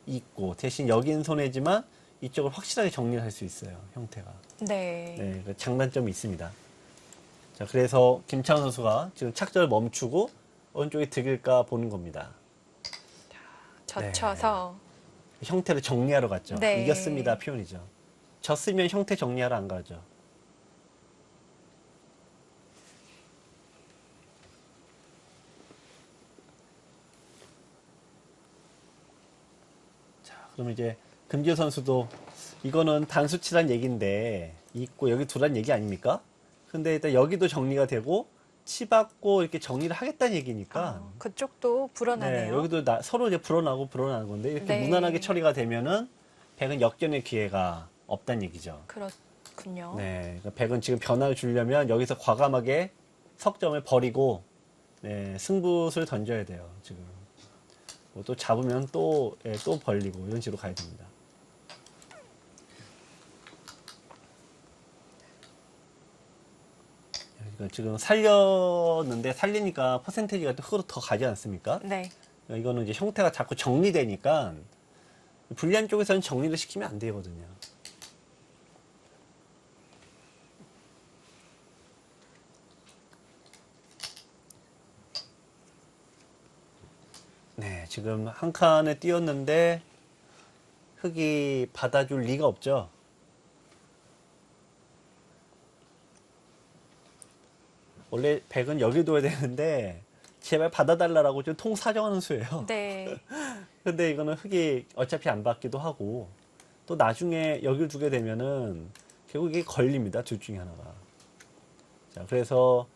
있고 대신 여긴 손해지만 이쪽을 확실하게 정리를 할 수 있어요. 형태가. 네. 네, 그 장단점이 있습니다. 자, 그래서 김창원 선수가 지금 착절을 멈추고 어느 쪽이 득일까 보는 겁니다. 젖혀서 형태를 정리하러 갔죠. 네. 이겼습니다 표현이죠. 졌으면 형태 정리하러 안 가죠. 자, 그럼 이제 금지호 선수도 이거는 단수치란 얘기인데 있고 여기 두란 얘기 아닙니까? 근데 일단 여기도 정리가 되고 치받고 이렇게 정리를 하겠다는 얘기니까 그쪽도 불어나네요. 네, 여기도 서로 이제 불어나고 불어나는 건데 이렇게 네. 무난하게 처리가 되면은 백은 역전의 기회가 없다는 얘기죠. 그렇군요. 네, 그러니까 백은 지금 변화를 주려면 여기서 과감하게 석점을 버리고 네, 승부수를 던져야 돼요. 지금 뭐또 잡으면 또 예, 또 벌리고 이런 식으로 가야 됩니다. 그러니까 지금 살렸는데 살리니까 퍼센테이지가 또 흙으로 더 가지 않습니까? 네. 이거는 이제 형태가 자꾸 정리되니까 불리한 쪽에서는 정리를 시키면 안 되거든요. 네, 지금 한 칸에 띄었는데 흙이 받아줄 리가 없죠. 원래 백은 여기 둬야 되는데 제발 받아달라고 좀 통사정하는 수예요. 네. 근데 이거는 흙이 어차피 안 받기도 하고 또 나중에 여기를 두게 되면은 결국 이게 걸립니다. 둘 중에 하나가. 자, 그래서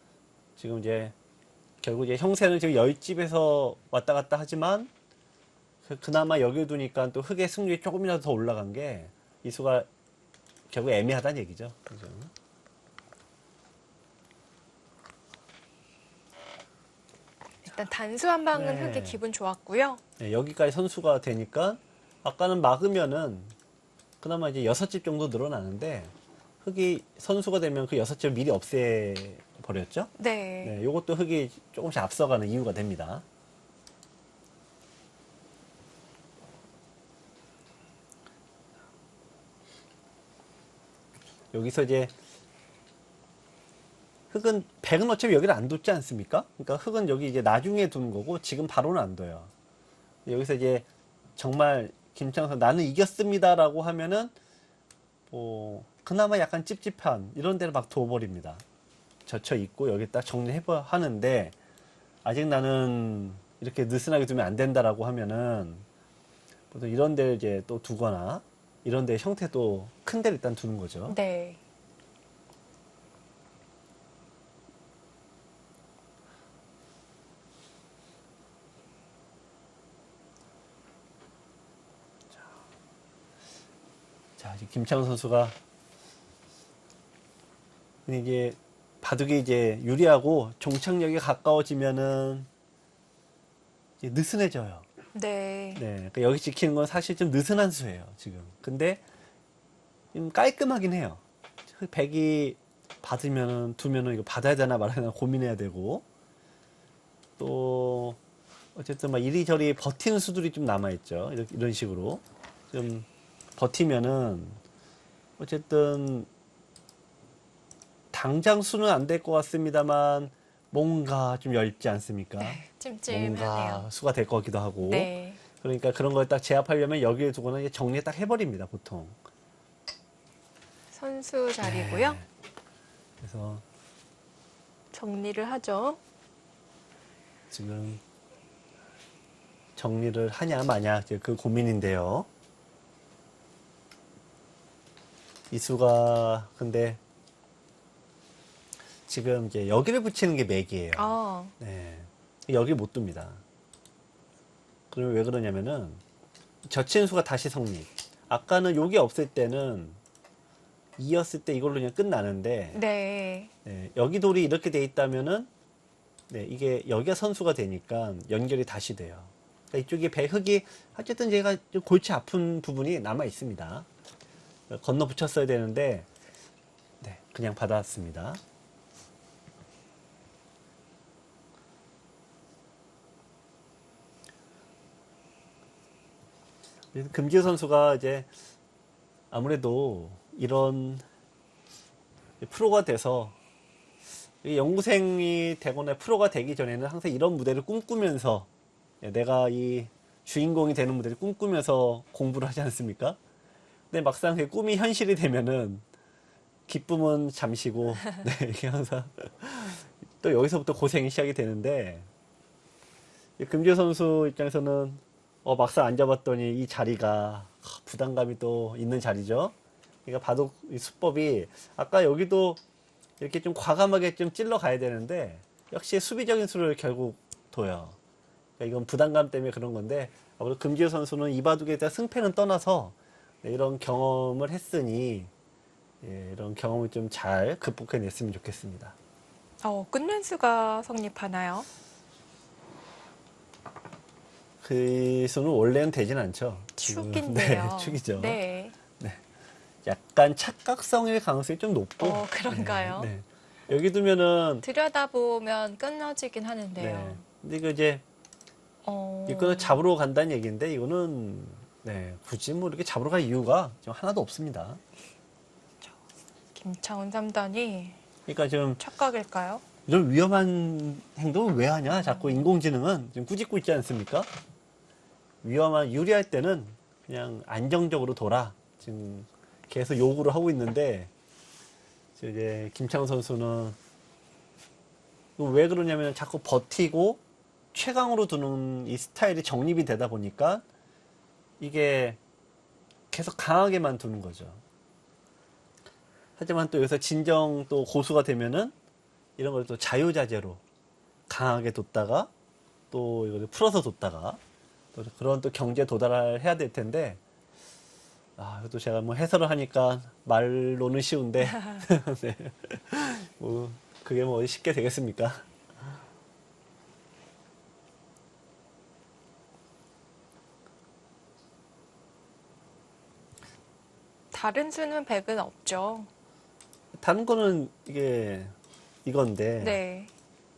지금 이제 결국 이제 형세는 지금 10집에서 왔다 갔다 하지만 그나마 여기를 두니까 또 흙의 승률이 조금이라도 더 올라간 게 이 수가 결국 애매하다는 얘기죠. 그죠? 일단 단수 한 방은 네. 흙이 기분 좋았고요. 네, 여기까지 선수가 되니까 아까는 막으면은 그나마 이제 6집 정도 늘어나는데 흙이 선수가 되면 그 6집을 미리 없애버렸죠. 네. 네, 요것도 흙이 조금씩 앞서가는 이유가 됩니다. 여기서 이제 흙은 백은 어차피 여기를 안 뒀지 않습니까? 그러니까 흙은 여기 이제 나중에 두는 거고 지금 바로는 안 둬요. 여기서 이제 정말 김창선 나는 이겼습니다라고 하면은 뭐 그나마 약간 찝찝한 이런 데를 막 둬버립니다. 젖혀 있고 여기 딱 정리해 하는데 아직 나는 이렇게 느슨하게 두면 안 된다라고 하면은 보통 이런 데 이제 또 두거나 이런 데 형태도 큰 데를 일단 두는 거죠. 네. 자, 이제 김창훈 선수가 이게 바둑이 이제 유리하고 종착역이 가까워지면은 이제 느슨해져요. 네. 네, 그러니까 여기 지키는 건 사실 좀 느슨한 수예요, 지금. 근데 좀 깔끔하긴 해요. 백이 받으면은 두면은 이거 받아야 되나 말아야 되나 고민해야 되고 또 어쨌든 막 이리저리 버티는 수들이 좀 남아 있죠. 이런 식으로 좀 버티면은 어쨌든 당장 수는 안 될 것 같습니다만 뭔가 좀 얇지 않습니까? 찜찜하네요. 뭔가 수가 될 것 같기도 하고. 네. 그러니까 그런 걸 딱 제압하려면 여기에 두거나 이제 정리 딱 해버립니다, 보통. 선수 자리고요. 네. 그래서 정리를 하죠. 지금 정리를 하냐 마냐 이제 그 고민인데요. 이 수가 근데 지금 이제 여기를 붙이는 게 맥이에요. 아, 네. 여기 못 둡니다. 그러면 왜 그러냐면은 젖히는 수가 다시 성립. 아까는 여기 없을 때는 이었을 때 이걸로 그냥 끝나는데 네. 네, 여기 돌이 이렇게 돼 있다면은 네, 이게 여기가 선수가 되니까 연결이 다시 돼요. 그러니까 이쪽에 배흙이 어쨌든 제가 좀 골치 아픈 부분이 남아 있습니다. 건너 붙였어야 되는데 네, 그냥 받아왔습니다. 그래서 금지우 선수가 이제 아무래도 이런 프로가 돼서 이 연구생이 되거나 프로가 되기 전에는 항상 이런 무대를 꿈꾸면서 내가 이 주인공이 되는 무대를 꿈꾸면서 공부를 하지 않습니까? 근데 막상 그 꿈이 현실이 되면은 기쁨은 잠시고 네, 이게 항상 또 여기서부터 고생이 시작이 되는데 금지호 선수 입장에서는 막상 앉아봤더니 이 자리가 부담감이 또 있는 자리죠. 그러니까 바둑 이 수법이 아까 여기도 이렇게 좀 과감하게 좀 찔러 가야 되는데 역시 수비적인 수를 결국 둬요. 그러니까 이건 부담감 때문에 그런 건데 아무래도 금지호 선수는 이 바둑에 대한 승패는 떠나서 네, 이런 경험을 했으니 예, 이런 경험을 좀 잘 극복해냈으면 좋겠습니다. 끝낸 수가 성립하나요? 그 수는 원래는 되진 않죠. 지금. 축인데요. 네, 축이죠. 네. 약간 착각성일 가능성이 좀 높고. 그런가요? 네, 네. 여기 두면은 들여다보면 끊어지긴 하는데요. 네. 근데 이거 이제 어, 이거는 잡으러 간다는 얘기인데 이거는 네, 굳이 뭐 이렇게 잡으러 갈 이유가 좀 하나도 없습니다. 김창훈 3단이 그러니까 좀 착각일까요? 이런 위험한 행동을 왜 하냐? 자꾸 인공지능은 지금 꾸짖고 있지 않습니까? 유리할 때는 그냥 안정적으로 돌아. 지금 계속 요구를 하고 있는데, 이제 김창훈 선수는 왜 그러냐면 자꾸 버티고 최강으로 두는 이 스타일이 정립이 되다 보니까 이게 계속 강하게만 두는 거죠. 하지만 또 여기서 진정 또 고수가 되면은 이런 걸 또 자유자재로 강하게 뒀다가 또 이걸 풀어서 뒀다가 또 그런 또 경지에 도달해야 될 텐데 이것도 제가 뭐 해설을 하니까 말로는 쉬운데 네. 뭐 그게 뭐 쉽게 되겠습니까? 다른 수는 100은 없죠. 다른 거는 이건데 네.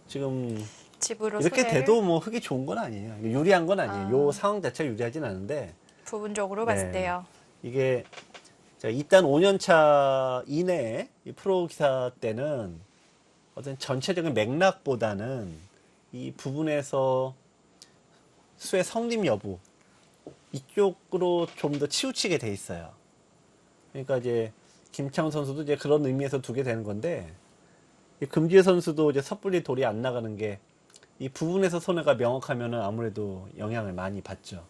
지금 집으로 이렇게 손해를 돼도 뭐 흙이 좋은 건 아니에요. 유리한 건 아니에요. 요 아. 상황 자체가 유리하진 않은데 부분적으로 네. 봤을 때요. 이게 일단 5년차 이내에 이 프로 기사 때는 어떤 전체적인 맥락보다는 이 부분에서 수의 성립 여부 이쪽으로 좀 더 치우치게 돼 있어요. 그러니까 이제 김창훈 선수도 이제 그런 의미에서 두게 되는 건데 이 금지혜 선수도 이제 섣불리 돌이 안 나가는 게 이 부분에서 손해가 명확하면은 아무래도 영향을 많이 받죠.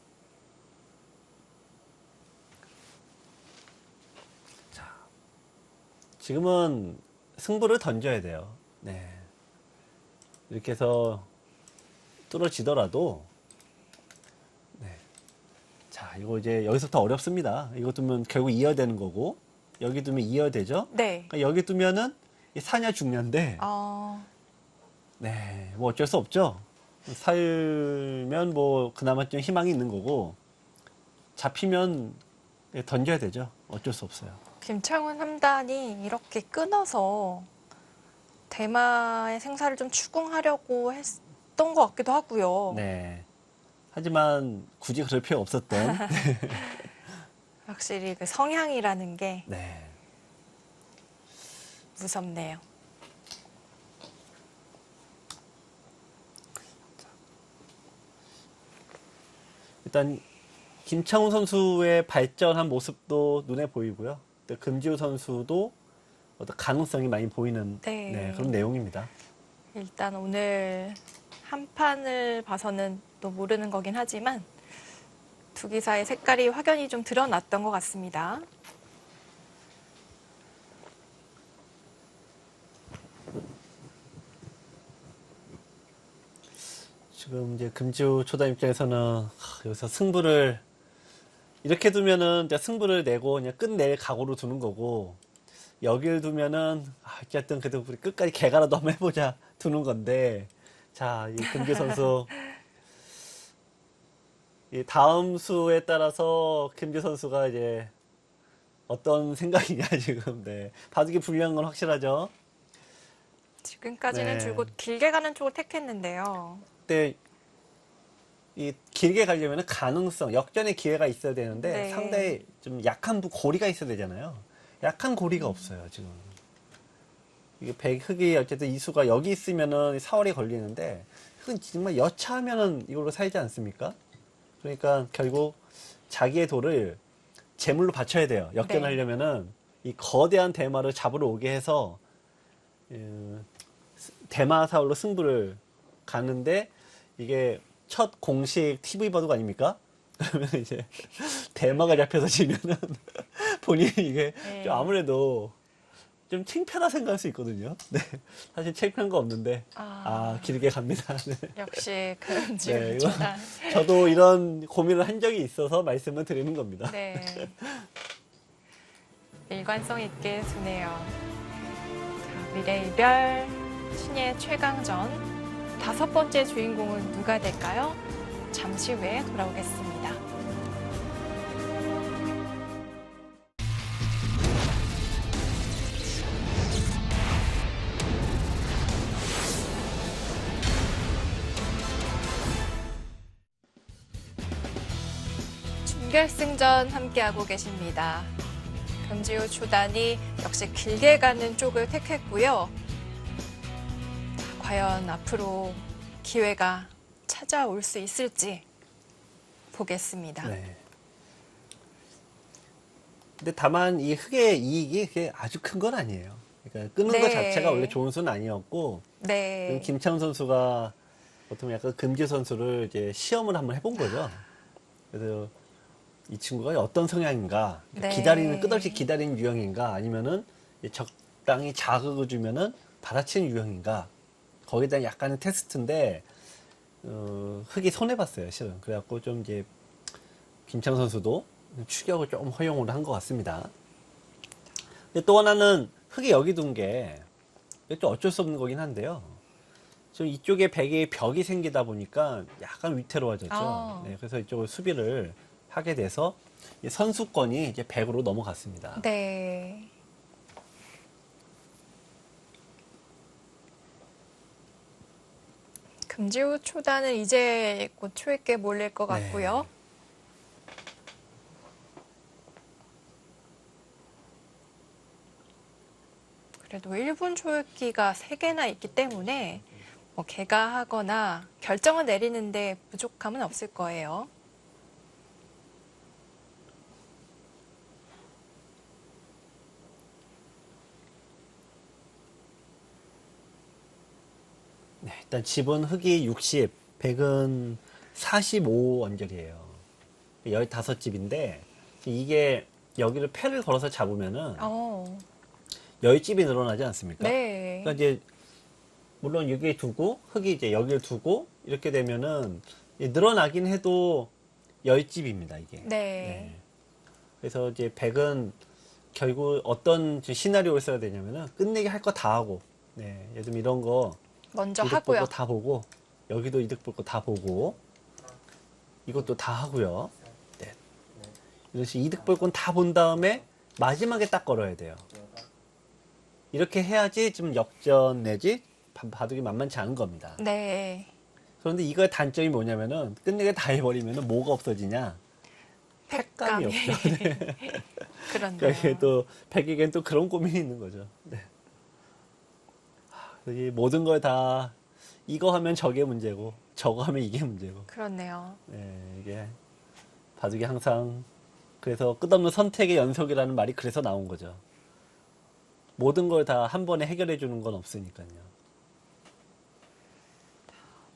자, 지금은 승부를 던져야 돼요. 네. 이렇게 해서 뚫어지더라도, 네. 자, 이거 이제 여기서부터 어렵습니다. 이거 두면 결국 이어야 되는 거고, 여기 두면 이어야 되죠? 네. 그러니까 여기 두면은 이 사냐 죽냐인데, 네, 뭐 어쩔 수 없죠. 살면 뭐 그나마 좀 희망이 있는 거고, 잡히면 던져야 되죠. 어쩔 수 없어요. 김창훈 3단이 이렇게 끊어서 대마의 생사를 좀 추궁하려고 했던 것 같기도 하고요. 네. 하지만 굳이 그럴 필요 없었던. 확실히 그 성향이라는 게 네. 무섭네요. 일단 김창훈 선수의 발전한 모습도 눈에 보이고요. 또 금지우 선수도 어떤 가능성이 많이 보이는 네. 네, 그런 내용입니다. 일단 오늘 한 판을 봐서는 또 모르는 거긴 하지만 두 기사의 색깔이 확연히 좀 드러났던 것 같습니다. 지금 이제 금지우 초단 입장에서는 여기서 승부를 이렇게 두면은 이제 승부를 내고 그냥 끝낼 각오로 두는 거고, 여길 두면은 어쨌든 그래도 우리 끝까지 개가라도 한번 해보자 두는 건데, 자, 이 금지 선수 이 다음 수에 따라서 김주 선수가 이제 어떤 생각이냐 지금. 네, 바둑이 불리한 건 확실하죠. 지금까지는 네. 줄곧 길게 가는 쪽을 택했는데요. 근데 이 길게 가려면 가능성, 역전의 기회가 있어야 되는데 네. 상당히 좀 약한 고리가 있어야 되잖아요. 약한 고리가 없어요 지금. 이게 흑이 어쨌든 이수가 여기 있으면은 4월이 걸리는데, 흑은 정말 여차하면은 이걸로 살지 않습니까? 그러니까 결국 자기의 돌을 제물로 바쳐야 돼요. 역전하려면은 이 거대한 대마를 잡으러 오게 해서 대마 사울로 승부를 가는데, 이게 첫 공식 TV 바둑 아닙니까? 그러면 이제 대마가 잡혀서 지면은 본인이 이게 네. 좀 아무래도 좀 창피하다 생각할 수 있거든요. 네. 사실 창피한 거 없는데, 길게 갑니다. 네. 역시 그런 네, 지금 이거 초단. 저도 이런 고민을 한 적이 있어서 말씀을 드리는 겁니다. 네. 일관성 있게 두네요. 자, 미래 이별, 신예 최강전. 5번째 주인공은 누가 될까요? 잠시 후에 돌아오겠습니다. 준결승전 함께하고 계십니다. 금지우 초단이 역시 길게 가는 쪽을 택했고요. 과연 앞으로 기회가 찾아올 수 있을지 보겠습니다. 네. 근데 다만 이 흑의 이익이 그게 아주 큰 건 아니에요. 그러니까 끄는 것 자체가 원래 좋은 수는 아니었고, 네. 김창훈 선수가 보통 약간 금지 선수를 이제 시험을 한번 해본 거죠. 그래서 이 친구가 어떤 성향인가, 네. 끝없이 기다리는 유형인가, 아니면은 적당히 자극을 주면은 받아치는 유형인가, 거기에 대한 약간의 테스트인데, 흑이 손해봤어요, 실은. 그래갖고 좀 이제 김창 선수도 추격을 좀 허용을 한 것 같습니다. 근데 또 하나는 흑이 여기 둔 게 또 어쩔 수 없는 거긴 한데요. 지금 이쪽에 베개에 벽이 생기다 보니까 약간 위태로워졌죠. 네, 그래서 이쪽을 수비를 하게 돼서 이 선수권이 이제 100으로 넘어갔습니다. 네. 금지우 초단은 이제 곧 초입게 몰릴 것 네. 같고요. 그래도 1분 초읽기가 3개나 있기 때문에 뭐 개가하거나 결정을 내리는데 부족함은 없을 거예요. 일단 집은 흑이 60, 백은 45 언저리예요. 15집인데 이게 여기를 패를 걸어서 잡으면은 어, 10집이 늘어나지 않습니까? 네. 그러니까 이제 물론 여기에 두고 흑이 이제 여기를 두고 이렇게 되면은 늘어나긴 해도 10집입니다, 이게. 네. 네. 그래서 이제 백은 결국 어떤 시나리오를 써야 되냐면은 끝내기 할 거 다 하고, 네, 예를 들면 이런 거 먼저 이득 볼 거 하고요. 다 보고, 여기도 이득 볼 거 다 보고, 이것도 다 하고요. 네. 이것이 이득 볼 건 다 본 다음에 마지막에 딱 걸어야 돼요. 이렇게 해야지 좀 역전 내지 바둑이 만만치 않은 겁니다. 네. 그런데 이거의 단점이 뭐냐면은 끝내기 다 해버리면은 뭐가 없어지냐? 팩감이 팩감이. 없죠. 그러니까 이게 그렇네요. 또 백에겐 또 그런 고민이 있는 거죠. 네. 그래서 이 모든 걸 다 이거 하면 저게 문제고 저거 하면 이게 문제고. 그렇네요. 네, 이게 바둑이 항상 그래서 끝없는 선택의 연속이라는 말이 그래서 나온 거죠. 모든 걸 다 한 번에 해결해 주는 건 없으니까요.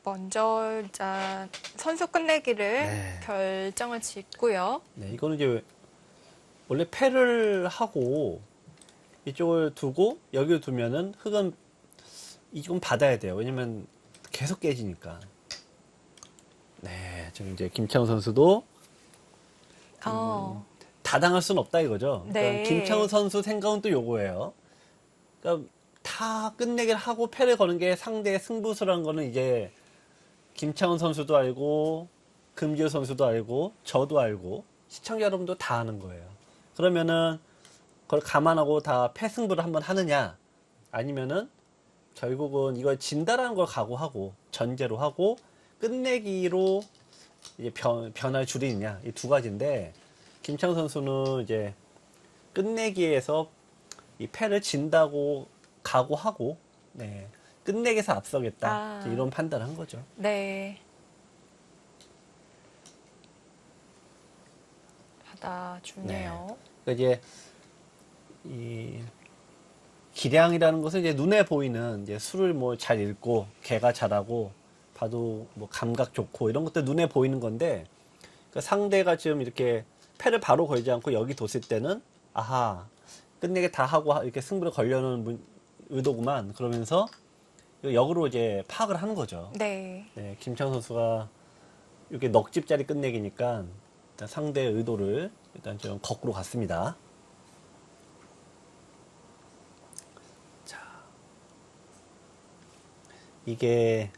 먼저 일단 선수 끝내기를 네. 결정을 짓고요. 네, 이거는 이제 원래 패를 하고 이쪽을 두고 여기를 두면은 흑은 이건 받아야 돼요. 왜냐면 계속 깨지니까. 네, 지금 이제 김창훈 선수도 어, 다 당할 수는 없다 이거죠. 그러니까 네. 김창훈 선수 생각은 또 요거예요. 그러니까 다 끝내기를 하고 패를 거는 게 상대의 승부수라는 거는 이제 김창훈 선수도 알고 금지호 선수도 알고 저도 알고 시청자 여러분도 다 아는 거예요. 그러면은 그걸 감안하고 다 패승부를 한번 하느냐 아니면은 결국은 이걸 진다라는 걸 각오하고 전제로 하고 끝내기로 이제 변화를 줄이느냐 이 두 가지인데 김창훈 선수는 이제 끝내기에서 이 패를 진다고 각오하고 네, 끝내기에서 앞서겠다 아. 이런 판단을 한 거죠. 네. 받아주네요. 그러니까 이제 이 기량이라는 것은 이제 눈에 보이는 이제 수를 뭐 잘 읽고 개가 잘하고 봐도 뭐 감각 좋고 이런 것들 눈에 보이는 건데 그러니까 상대가 지금 이렇게 패를 바로 걸지 않고 여기 뒀을 때는 아하 끝내게 다 하고 이렇게 승부를 걸려는 의도구만 그러면서 역으로 이제 파악을 하는 거죠. 네. 네, 김창 선수가 이렇게 넉 집짜리 끝내기니까 일단 상대의 의도를 일단 좀 거꾸로 갔습니다. 자, 이게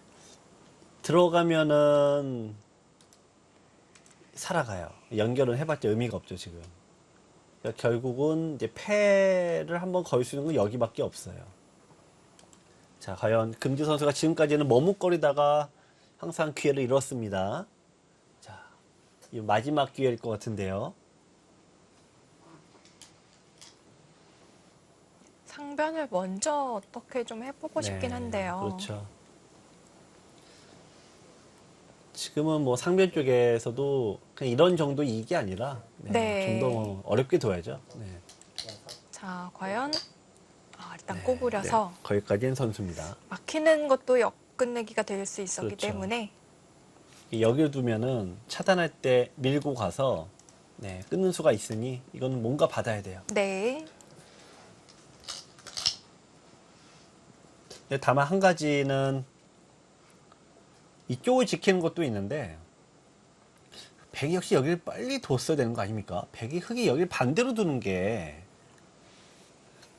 들어가면은 살아가요. 연결은 해봤자 의미가 없죠 지금. 그러니까 결국은 이제 패를 한번 걸 수 있는 건 여기밖에 없어요. 자, 과연 금지 선수가 지금까지는 머뭇거리다가 항상 기회를 잃었습니다. 자, 이 마지막 기회일 것 같은데요. 상변을 먼저 어떻게 좀 해보고 싶긴 한데요. 그렇죠. 지금은 뭐 상변 쪽에서도 그냥 이런 정도 이익이 아니라 네. 좀 더 어렵게 둬야죠. 네. 자, 과연 일단 네, 꼬부려서 네. 거기까지는 선수입니다. 막히는 것도 역끝내기가 될 수 있었기 그렇죠. 때문에 여기를 두면은 차단할 때 밀고 가서 네, 끊는 수가 있으니 이거는 뭔가 받아야 돼요. 네. 근데 다만 한 가지는 이쪽을 지키는 것도 있는데 백이 역시 여기를 빨리 뒀어야 되는 거 아닙니까? 백이 흑이 여기를 반대로 두는 게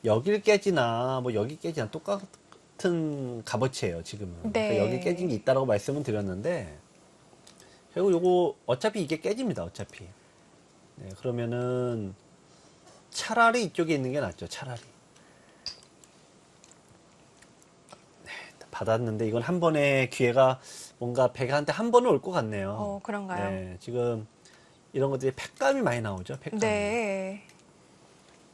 여기를 깨지나 뭐 여기 깨지나 똑같은 값어치예요 지금은. 그러니까 네. 여기 깨진 게 있다라고 말씀은 드렸는데 결국 요거 어차피 이게 깨집니다 어차피. 네, 그러면은 차라리 이쪽에 있는 게 낫죠 차라리. 네, 받았는데 이건 한 번의 기회가 뭔가 백한테 한 번은 올 것 같네요. 그런가요? 네, 지금 이런 것들이 팩감이 많이 나오죠 팩감이. 네.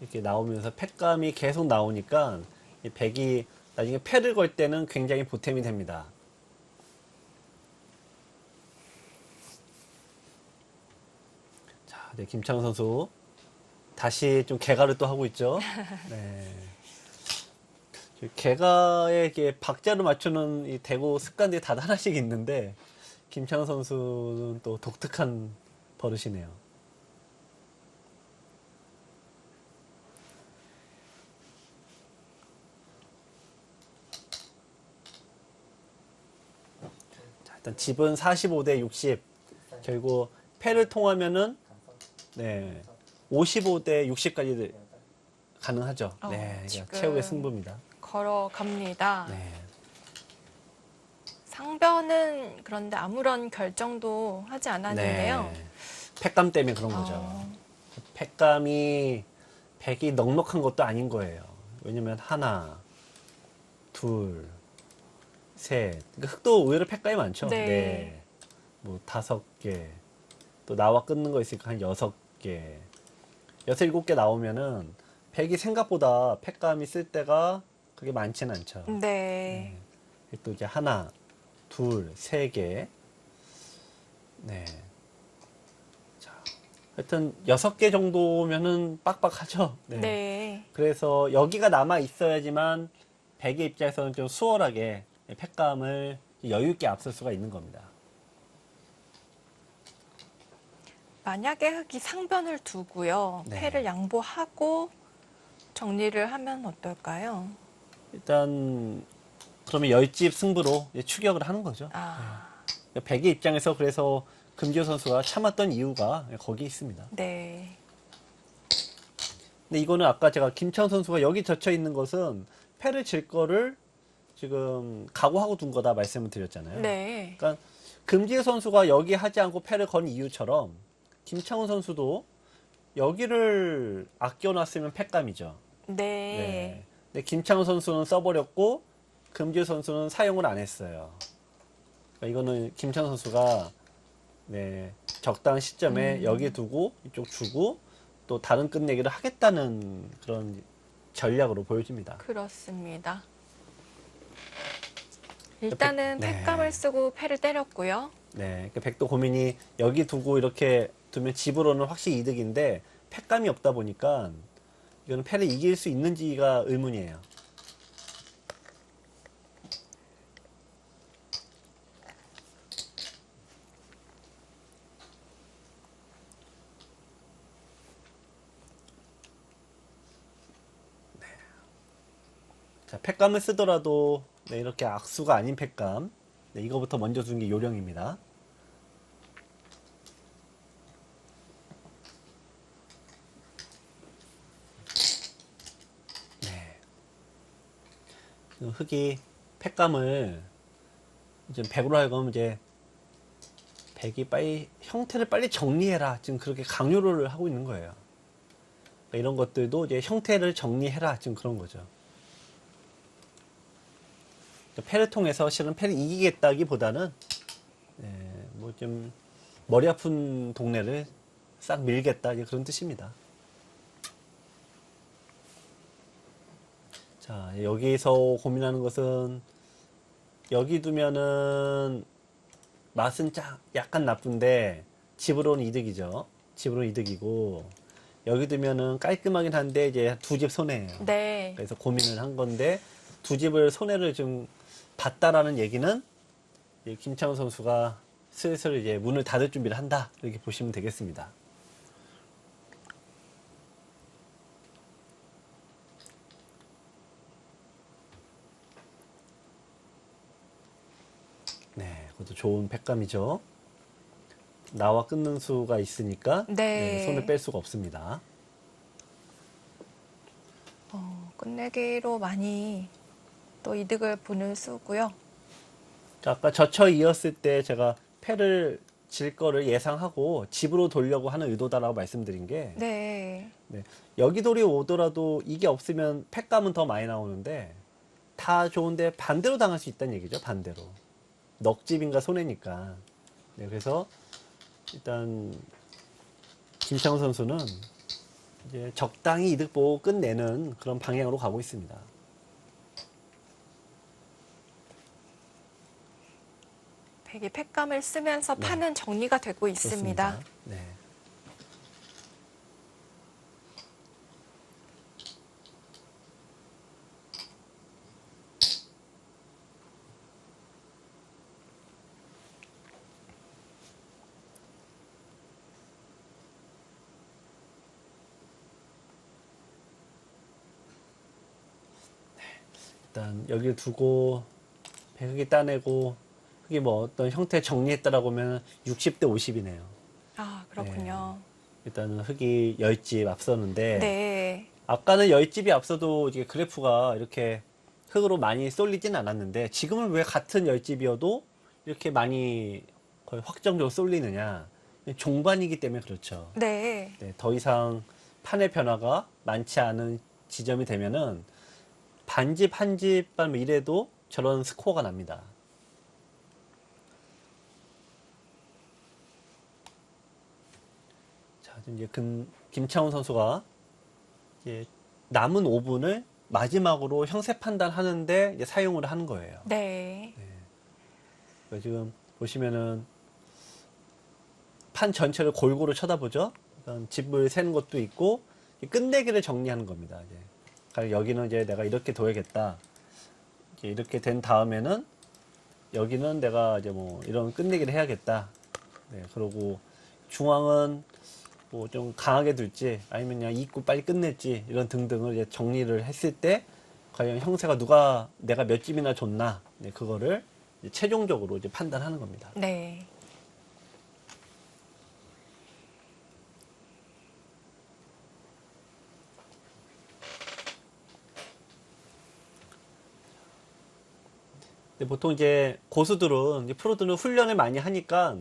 이렇게 나오면서 팩감이 계속 나오니까 이 백이 나중에 패를 걸 때는 굉장히 보탬이 됩니다. 자, 네, 김창훈 선수 다시 좀 개가를 또 하고 있죠. 네. 개가의 이게 박자를 맞추는 이 대구 습관들이 다 하나씩 있는데 김창호 선수는 또 독특한 버릇이네요. 자, 일단 집은 45대 60. 결국 패를 통하면은 네, 55대 60까지 가능하죠. 네, 지금 최후의 승부입니다. 걸어갑니다. 네. 상변은 그런데 아무런 결정도 하지 않았는데요. 네. 팩감 때문에 그런 거죠. 어, 팩감이 백이 넉넉한 것도 아닌 거예요. 왜냐면 하나, 둘, 셋. 그러니까 흑도 의외로 팩감이 많죠. 네. 뭐 5개. 또 나와 끊는 거 있으니까 한 6개. 6, 7개 나오면은 백이 생각보다 팩감이 쓸 때가 그게 많지는 않죠. 네. 또 이제 하나, 둘, 3개. 네. 자, 하여튼 6개 정도면은 빡빡하죠. 네. 네. 그래서 여기가 남아 있어야지만 백의 입장에서는 좀 수월하게 팩감을 여유 있게 앞설 수가 있는 겁니다. 만약에 흑이 상변을 두고요. 네. 패를 양보하고 정리를 하면 어떨까요? 일단 그러면 10집 승부로 이제 추격을 하는 거죠. 아, 백의 입장에서 그래서 금지호 선수가 참았던 이유가 거기 있습니다. 네. 근데 이거는 아까 제가 김창 선수가 여기 젖혀 있는 것은 패를 질 거를 지금 각오하고 둔 거다 말씀을 드렸잖아요. 네. 그러니까 금지호 선수가 여기 하지 않고 패를 건 이유처럼 김창훈 선수도 여기를 아껴놨으면 패감이죠. 네. 근데 김창훈 선수는 써버렸고 금지호 선수는 사용을 안 했어요. 그러니까 이거는 김창훈 선수가 적당한 시점에 여기 두고 이쪽 주고 또 다른 끝내기를 하겠다는 그런 전략으로 보여집니다. 그렇습니다. 일단은 네. 패감을 쓰고 패를 때렸고요. 네, 그 백도 고민이 여기 두고 이렇게 두면 집으로는 확실히 이득인데 패감이 없다 보니까 이거는 패를 이길 수 있는지가 의문이에요. 네. 자, 패감을 쓰더라도 이렇게 악수가 아닌 패감. 네, 이거부터 먼저 주는 게 요령입니다. 네. 흑이 패감을 이제 백으로 하여금 이제 백이 빨리 형태를 빨리 정리해라 지금 그렇게 강요를 하고 있는 거예요. 그러니까 이런 것들도 이제 형태를 정리해라 지금 그런 거죠. 그러니까 패를 통해서 실은 패를 이기겠다기보다는 뭐 좀 머리 아픈 동네를 싹 밀겠다 이제 그런 뜻입니다. 자, 여기서 고민하는 것은 여기 두면은 맛은 약간 나쁜데 집으로는 이득이죠. 집으로는 이득이고 여기 두면은 깔끔하긴 한데 이제 두 집 손해예요. 네. 그래서 고민을 한 건데 두 집을 손해를 좀 봤다라는 얘기는 이제 김창훈 선수가 슬슬 이제 문을 닫을 준비를 한다 이렇게 보시면 되겠습니다. 네, 그것도 좋은 팩감이죠. 나와 끊는 수가 있으니까 네. 손을 뺄 수가 없습니다. 끝내기로 많이 또 이득을 보는 수고요. 아까 젖혀 이었을 때 제가 패를 질 거를 예상하고 집으로 돌려고 하는 의도다라고 말씀드린 게 네. 여기 돌이 오더라도 이게 없으면 팩감은 더 많이 나오는데 다 좋은데 반대로 당할 수 있다는 얘기죠. 반대로. 넉집인가 손해니까. 네, 그래서 일단 김창훈 선수는 이제 적당히 이득 보고 끝내는 그런 방향으로 가고 있습니다. 백이 패감을 쓰면서 네. 판은 정리가 되고 있습니다. 그렇습니다. 네. 일단 여기를 두고 흙이 따내고 흙이 뭐 어떤 형태 정리했다라고 하면 60대 50이네요. 아, 그렇군요. 일단은 흙이 10집 앞서는데 네. 아까는 10집이 앞서도 이게 그래프가 이렇게 흙으로 많이 쏠리진 않았는데 지금은 왜 같은 10집이어도 이렇게 많이 거의 확정적으로 쏠리느냐. 종반이기 때문에 그렇죠. 네. 네, 더 이상 판의 변화가 많지 않은 지점이 되면은 반집, 한집, 뭐 이래도 저런 스코어가 납니다. 자, 지금 이제 김창훈 선수가 이제 남은 5분을 마지막으로 형세 판단하는데 이제 사용을 하는 거예요. 네. 그러니까 지금 보시면은 판 전체를 골고루 쳐다보죠. 그러니까 집을 세는 것도 있고 끝내기를 정리하는 겁니다. 이제 그러니까 여기는 이제 내가 이렇게 둬야겠다. 이제 이렇게 된 다음에는 여기는 내가 이제 뭐 이런 끝내기를 해야겠다. 네, 그러고 중앙은 뭐 좀 강하게 둘지 아니면 그냥 입구 빨리 끝낼지 이런 등등을 이제 정리를 했을 때 과연 형세가 누가 내가 몇 집이나 줬나 네, 그거를 이제 최종적으로 이제 판단하는 겁니다. 네. 근데 보통 이제 고수들은 이제 프로들은 훈련을 많이 하니까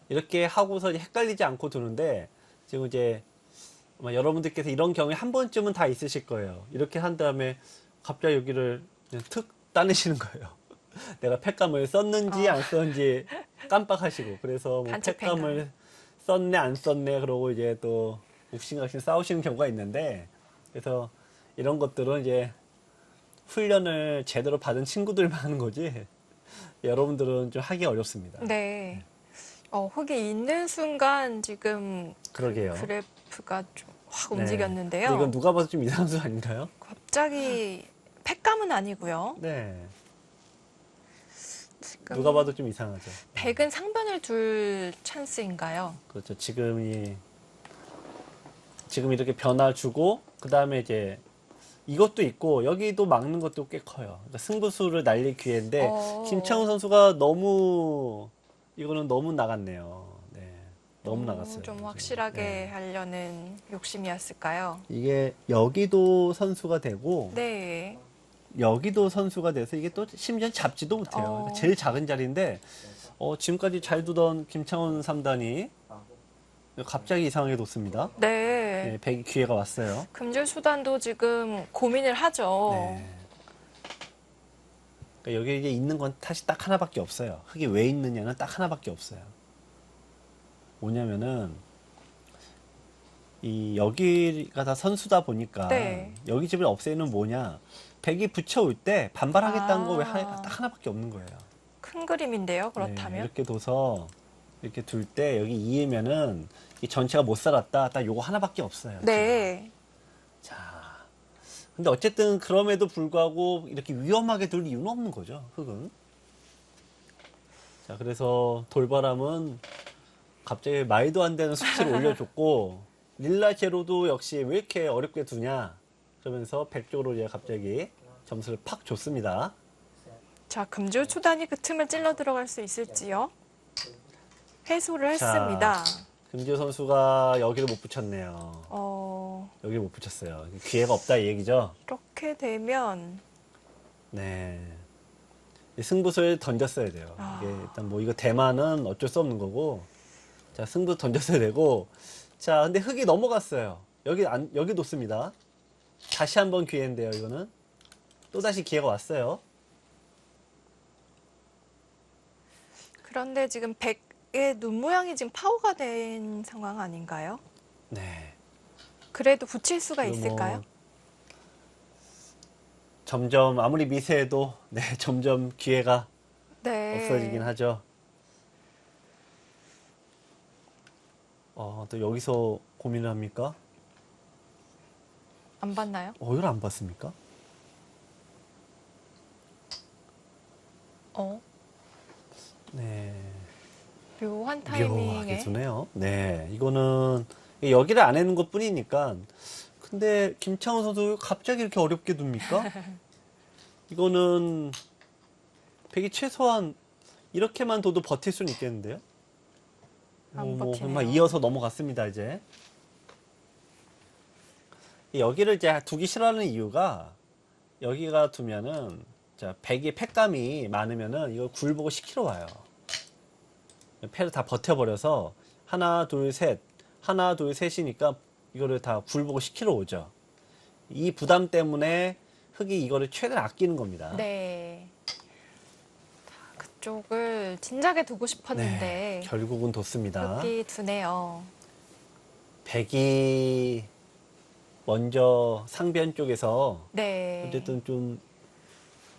이렇게 하고서 이제 헷갈리지 않고 두는데 지금 이제 아마 여러분들께서 이런 경우에 한 번쯤은 다 있으실 거예요. 이렇게 한 다음에 갑자기 여기를 그냥 툭 따내시는 거예요. 내가 팩감을 썼는지 안 썼는지 깜빡하시고 그래서 뭐 간접 팩감을 썼네 안 썼네 그러고 이제 또 욱신각신 싸우시는 경우가 있는데 그래서 이런 것들은 이제 훈련을 제대로 받은 친구들만 하는 거지 여러분들은 좀 하기 어렵습니다. 네. 흙이 있는 순간 지금 그러게요. 그래프가 좀 확 네. 움직였는데요. 근데 이건 누가 봐도 좀 이상한 수 아닌가요? 갑자기 팩감은 아니고요. 네. 지금 누가 봐도 좀 이상하죠. 백은 상변을 둘 찬스인가요? 그렇죠. 지금 이렇게 변화 주고 그 다음에 이제 이것도 있고 여기도 막는 것도 꽤 커요. 그러니까 승부수를 날릴 기회인데 김창훈 선수가 이거는 너무 나갔네요. 네, 너무 나갔어요. 좀 확실하게 네. 하려는 욕심이었을까요? 이게 여기도 선수가 되고 네. 여기도 선수가 돼서 이게 또 심지어 잡지도 못해요. 그러니까 제일 작은 자리인데 지금까지 잘 두던 김창훈 3단이 갑자기 이상하게 뒀습니다. 네. 네, 배기 기회가 왔어요. 금줄 수단도 지금 고민을 하죠. 네. 그러니까 여기 이제 있는 건 탓이 딱 하나밖에 없어요. 흙이 왜 있느냐는 딱 하나밖에 없어요. 뭐냐면은 여기가 다 선수다 보니까 네. 여기 집을 없애는 뭐냐? 백이 붙여올 때 반발하겠다는 거 왜 아. 딱 하나밖에 없는 거예요. 큰 그림인데요, 네, 그렇다면? 이렇게 둬서 이렇게 둘 때 여기 2이면은 이 전체가 못 살았다. 딱 요거 하나밖에 없어요. 네. 지금. 자, 근데 어쨌든 그럼에도 불구하고 이렇게 위험하게 둘 이유는 없는 거죠. 흙은. 자, 그래서 돌바람은 갑자기 말도 안 되는 수치를 올려줬고 릴라 제로도 역시 왜 이렇게 어렵게 두냐 그러면서 백쪽으로 이제 갑자기 점수를 팍 줬습니다. 자, 금줄 초단이 그 틈을 찔러 들어갈 수 있을지요? 해소를 자. 했습니다. 금지호 선수가 여기를 못 붙였네요. 여기를 못 붙였어요. 기회가 없다 이 얘기죠. 이렇게 되면 네. 이 승부수를 던졌어야 돼요. 이게 일단 뭐 이거 대만은 어쩔 수 없는 거고. 자, 승부 던졌어야 되고. 자, 근데 흙이 넘어갔어요. 여기 놓습니다. 다시 한번 기회인데요, 이거는. 또다시 기회가 왔어요. 그런데 지금 백의 눈 모양이 지금 파워가 된 상황 아닌가요? 네. 그래도 붙일 수가 지금 있을까요? 점점 아무리 미세해도 네, 점점 기회가 네. 없어지긴 하죠. 또 여기서 고민을 합니까? 안 봤나요? 이걸 안 봤습니까? 네. 묘한 묘하게 타이밍에. 두네요. 네. 이거는 여기를 안 해는 것 뿐이니까. 근데 김창훈 선수 갑자기 이렇게 어렵게 둡니까? 이거는 백이 최소한 이렇게만 둬도 버틸 수는 있겠는데요? 안 뭐 버티네요. 정말 이어서 넘어갔습니다, 이제. 여기를 이제 두기 싫어하는 이유가 여기가 두면은 자, 백이 팩감이 많으면은 이거 굴보고 10kg 와요. 패를 다 버텨버려서 하나, 둘, 셋, 하나, 둘, 셋이니까 이거를 다 굴보고 10kg 오죠. 이 부담 때문에 흑이 이거를 최대한 아끼는 겁니다. 네. 자, 그쪽을 진작에 두고 싶었는데 네, 결국은 뒀습니다. 흑이 두네요. 백이 먼저 상변 쪽에서 네. 어쨌든 좀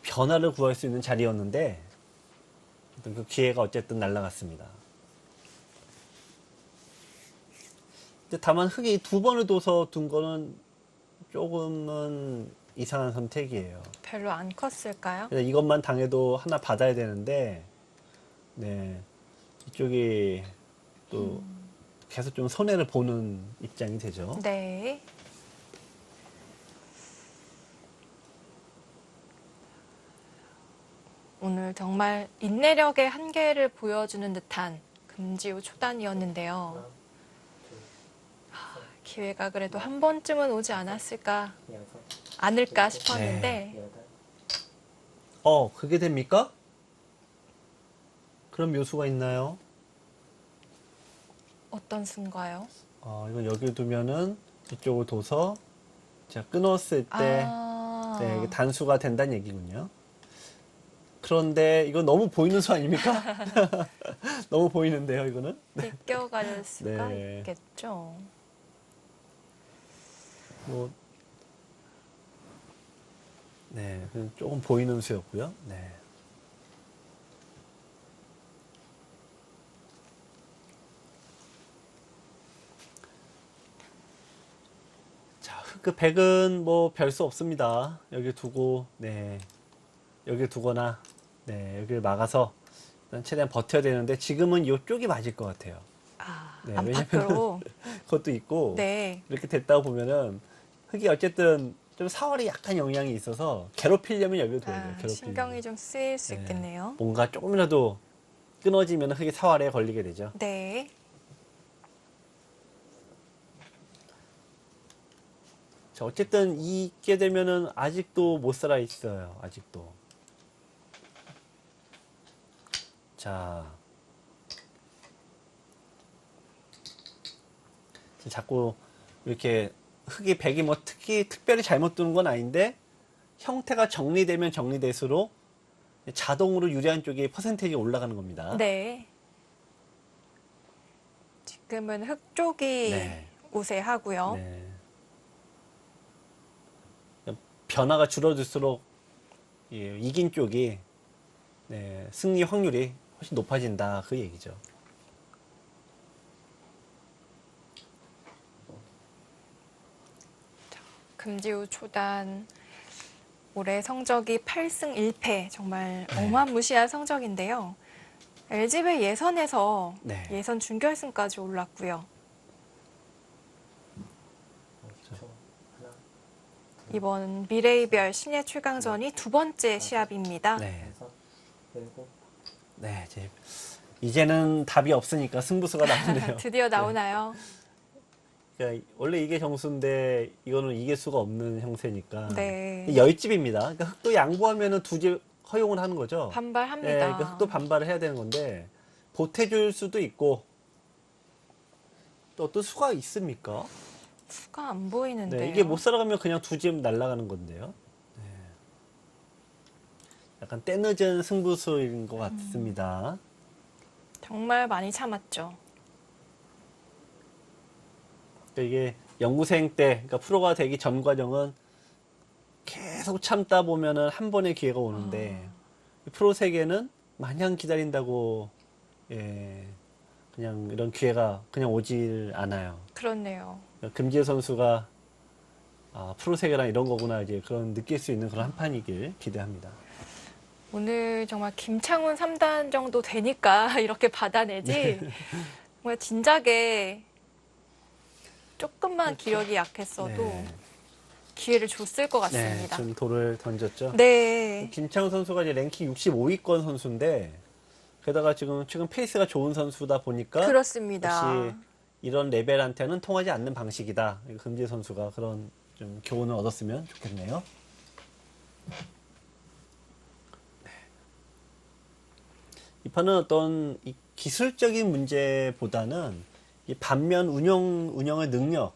변화를 구할 수 있는 자리였는데 어떤 그 기회가 어쨌든 날아갔습니다. 근데 다만 흑이 두 번을 둬서 둔 거는 조금은 이상한 선택이에요. 별로 안 컸을까요? 그래서 이것만 당해도 하나 받아야 되는데, 네, 이쪽이 또 계속 좀 손해를 보는 입장이 되죠. 네. 오늘 정말 인내력의 한계를 보여주는 듯한 금지우 초단이었는데요. 기회가 그래도 한 번쯤은 오지 않을까 싶었는데 그게 됩니까? 그런 묘수가 있나요? 어떤 수인가요? 이건 여기 두면은 이쪽을 둬서 자, 끊었을 때 네, 이게 단수가 된다는 얘기군요. 그런데 이거 너무 보이는 수 아닙니까? 너무 보이는데요, 이거는? 비껴갈 수가 네. 있겠죠. 뭐, 네, 조금 보이는 수였고요. 네. 자, 그 백은 뭐 별 수 없습니다. 여기 두고, 네, 여기 두거나, 네, 여기를 막아서 일단 최대한 버텨야 되는데 지금은 이쪽이 맞을 것 같아요. 네, 안팎으로. 그것도 있고 네. 이렇게 됐다 보면은 흑이 어쨌든 좀 사월이 약간 영향이 있어서 괴롭히려면 여기를 둬야 돼요. 괴롭히려면. 신경이 좀 쓰일 수 네. 있겠네요. 뭔가 조금이라도 끊어지면 흑이 사활에 걸리게 되죠. 네. 자, 어쨌든 이게 되면은 아직도 못 살아 있어요. 아직도. 자, 자꾸 이렇게 흑이 백이 뭐 특별히 잘못 두는 건 아닌데 형태가 정리되면 정리될수록 자동으로 유리한 쪽이 퍼센테이지가 올라가는 겁니다. 네. 지금은 흑 쪽이 네. 우세하고요. 네. 변화가 줄어들수록 예, 이긴 쪽이 네, 승리 확률이 훨씬 높아진다 그 얘기죠. 금지우 초단 올해 성적이 8승 1패 정말 네. 어마무시한 성적인데요. LG배 예선에서 네. 예선 준결승까지 올랐고요. 이번 미래이별 신예 최강전이 두 번째 시합입니다. 네. 네, 이제는 답이 없으니까 승부수가 나오네요. 드디어 나오나요? 그러니까 원래 이게 정수인데 이거는 이길 수가 없는 형태니까. 네. 열집입니다. 그러니까 흑도 양보하면은 두 집 허용을 하는 거죠. 반발합니다. 네, 그러니까 흑도 반발을 해야 되는 건데 보태줄 수도 있고 또 어떤 수가 있습니까? 수가 안 보이는데요. 네, 이게 못 살아가면 그냥 두 집 날아가는 건데요. 네. 약간 때늦은 승부수인 것 같습니다. 정말 많이 참았죠. 그러니까 이게 연구생 때, 그러니까 프로가 되기 전 과정은 계속 참다 보면은 한 번의 기회가 오는데 프로 세계는 마냥 기다린다고 예, 그냥 이런 기회가 그냥 오질 않아요. 그렇네요. 금지혜 선수가 프로 세계란 이런 거구나 이제 그런 느낄 수 있는 그런 한 판이길 기대합니다. 오늘 정말 김창훈 3단 정도 되니까 이렇게 받아내지. 정말 진작에 조금만 기력이 약했어도 네. 기회를 줬을 것 네, 같습니다. 좀 돌을 던졌죠. 네. 김창훈 선수가 이제 랭킹 65위권 선수인데 게다가 지금 최근 페이스가 좋은 선수다 보니까 그렇습니다. 역시 이런 레벨한테는 통하지 않는 방식이다. 금지 선수가 그런 좀 교훈을 얻었으면 좋겠네요. 이 판은 어떤 이 기술적인 문제보다는 이 반면 운영의 능력,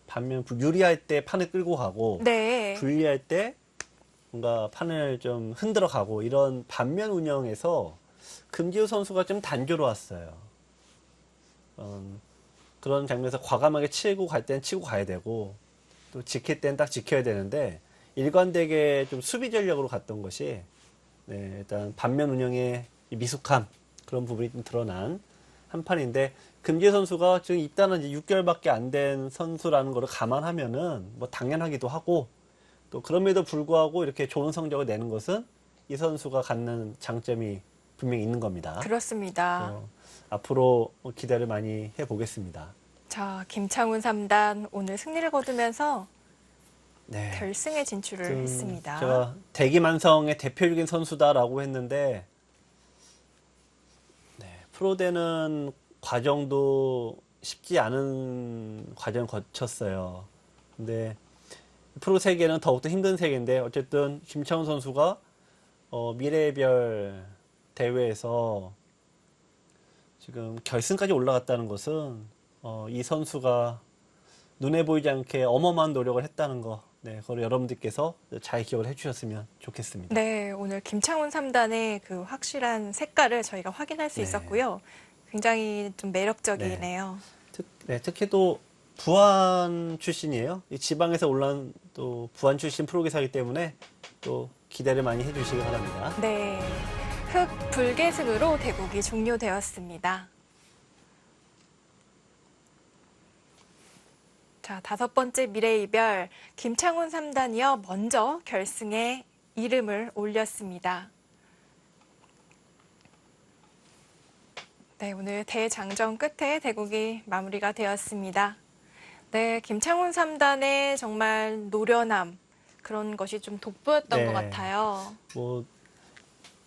반면 유리할 때 판을 끌고 가고 네. 불리할 때 뭔가 판을 좀 흔들어 가고 이런 반면 운영에서 금지우 선수가 좀 단조로웠어요. 그런 장면에서 과감하게 치고 갈 때는 치고 가야 되고 또 지킬 때는 딱 지켜야 되는데 일관되게 좀 수비 전략으로 갔던 것이 네, 일단 반면 운영의 이 미숙함 그런 부분이 좀 드러난 한 판인데 금지우 선수가 지금 입단한 지 6개월밖에 안 된 선수라는 것을 감안하면은 뭐 당연하기도 하고 또 그럼에도 불구하고 이렇게 좋은 성적을 내는 것은 이 선수가 갖는 장점이 분명히 있는 겁니다. 그렇습니다. 앞으로 기대를 많이 해보겠습니다. 자, 김창훈 3단 오늘 승리를 거두면서 네. 결승에 진출을 했습니다. 제가 대기만성의 대표적인 선수다라고 했는데 네, 프로되는 과정도 쉽지 않은 과정을 거쳤어요. 근데 프로 세계는 더욱더 힘든 세계인데 어쨌든 김창훈 선수가 미래의 별 대회에서 지금 결승까지 올라갔다는 것은 이 선수가 눈에 보이지 않게 어마어마한 노력을 했다는 거, 네, 그걸 여러분들께서 잘 기억을 해주셨으면 좋겠습니다. 네, 오늘 김창훈 3단의 그 확실한 색깔을 저희가 확인할 수 네. 있었고요. 굉장히 좀 매력적이네요. 특히 또 부안 출신이에요. 이 지방에서 올라온 또 부안 출신 프로기사이기 때문에 또 기대를 많이 해주시기 바랍니다. 네, 흑 불계승으로 대국이 종료되었습니다. 자, 5번째 미래이별 김창훈 3단이요. 먼저 결승에 이름을 올렸습니다. 네, 오늘 대장전 끝에 대국이 마무리가 되었습니다. 네, 김창훈 3단의 정말 노련함 그런 것이 좀 돋보였던 네. 것 같아요. 뭐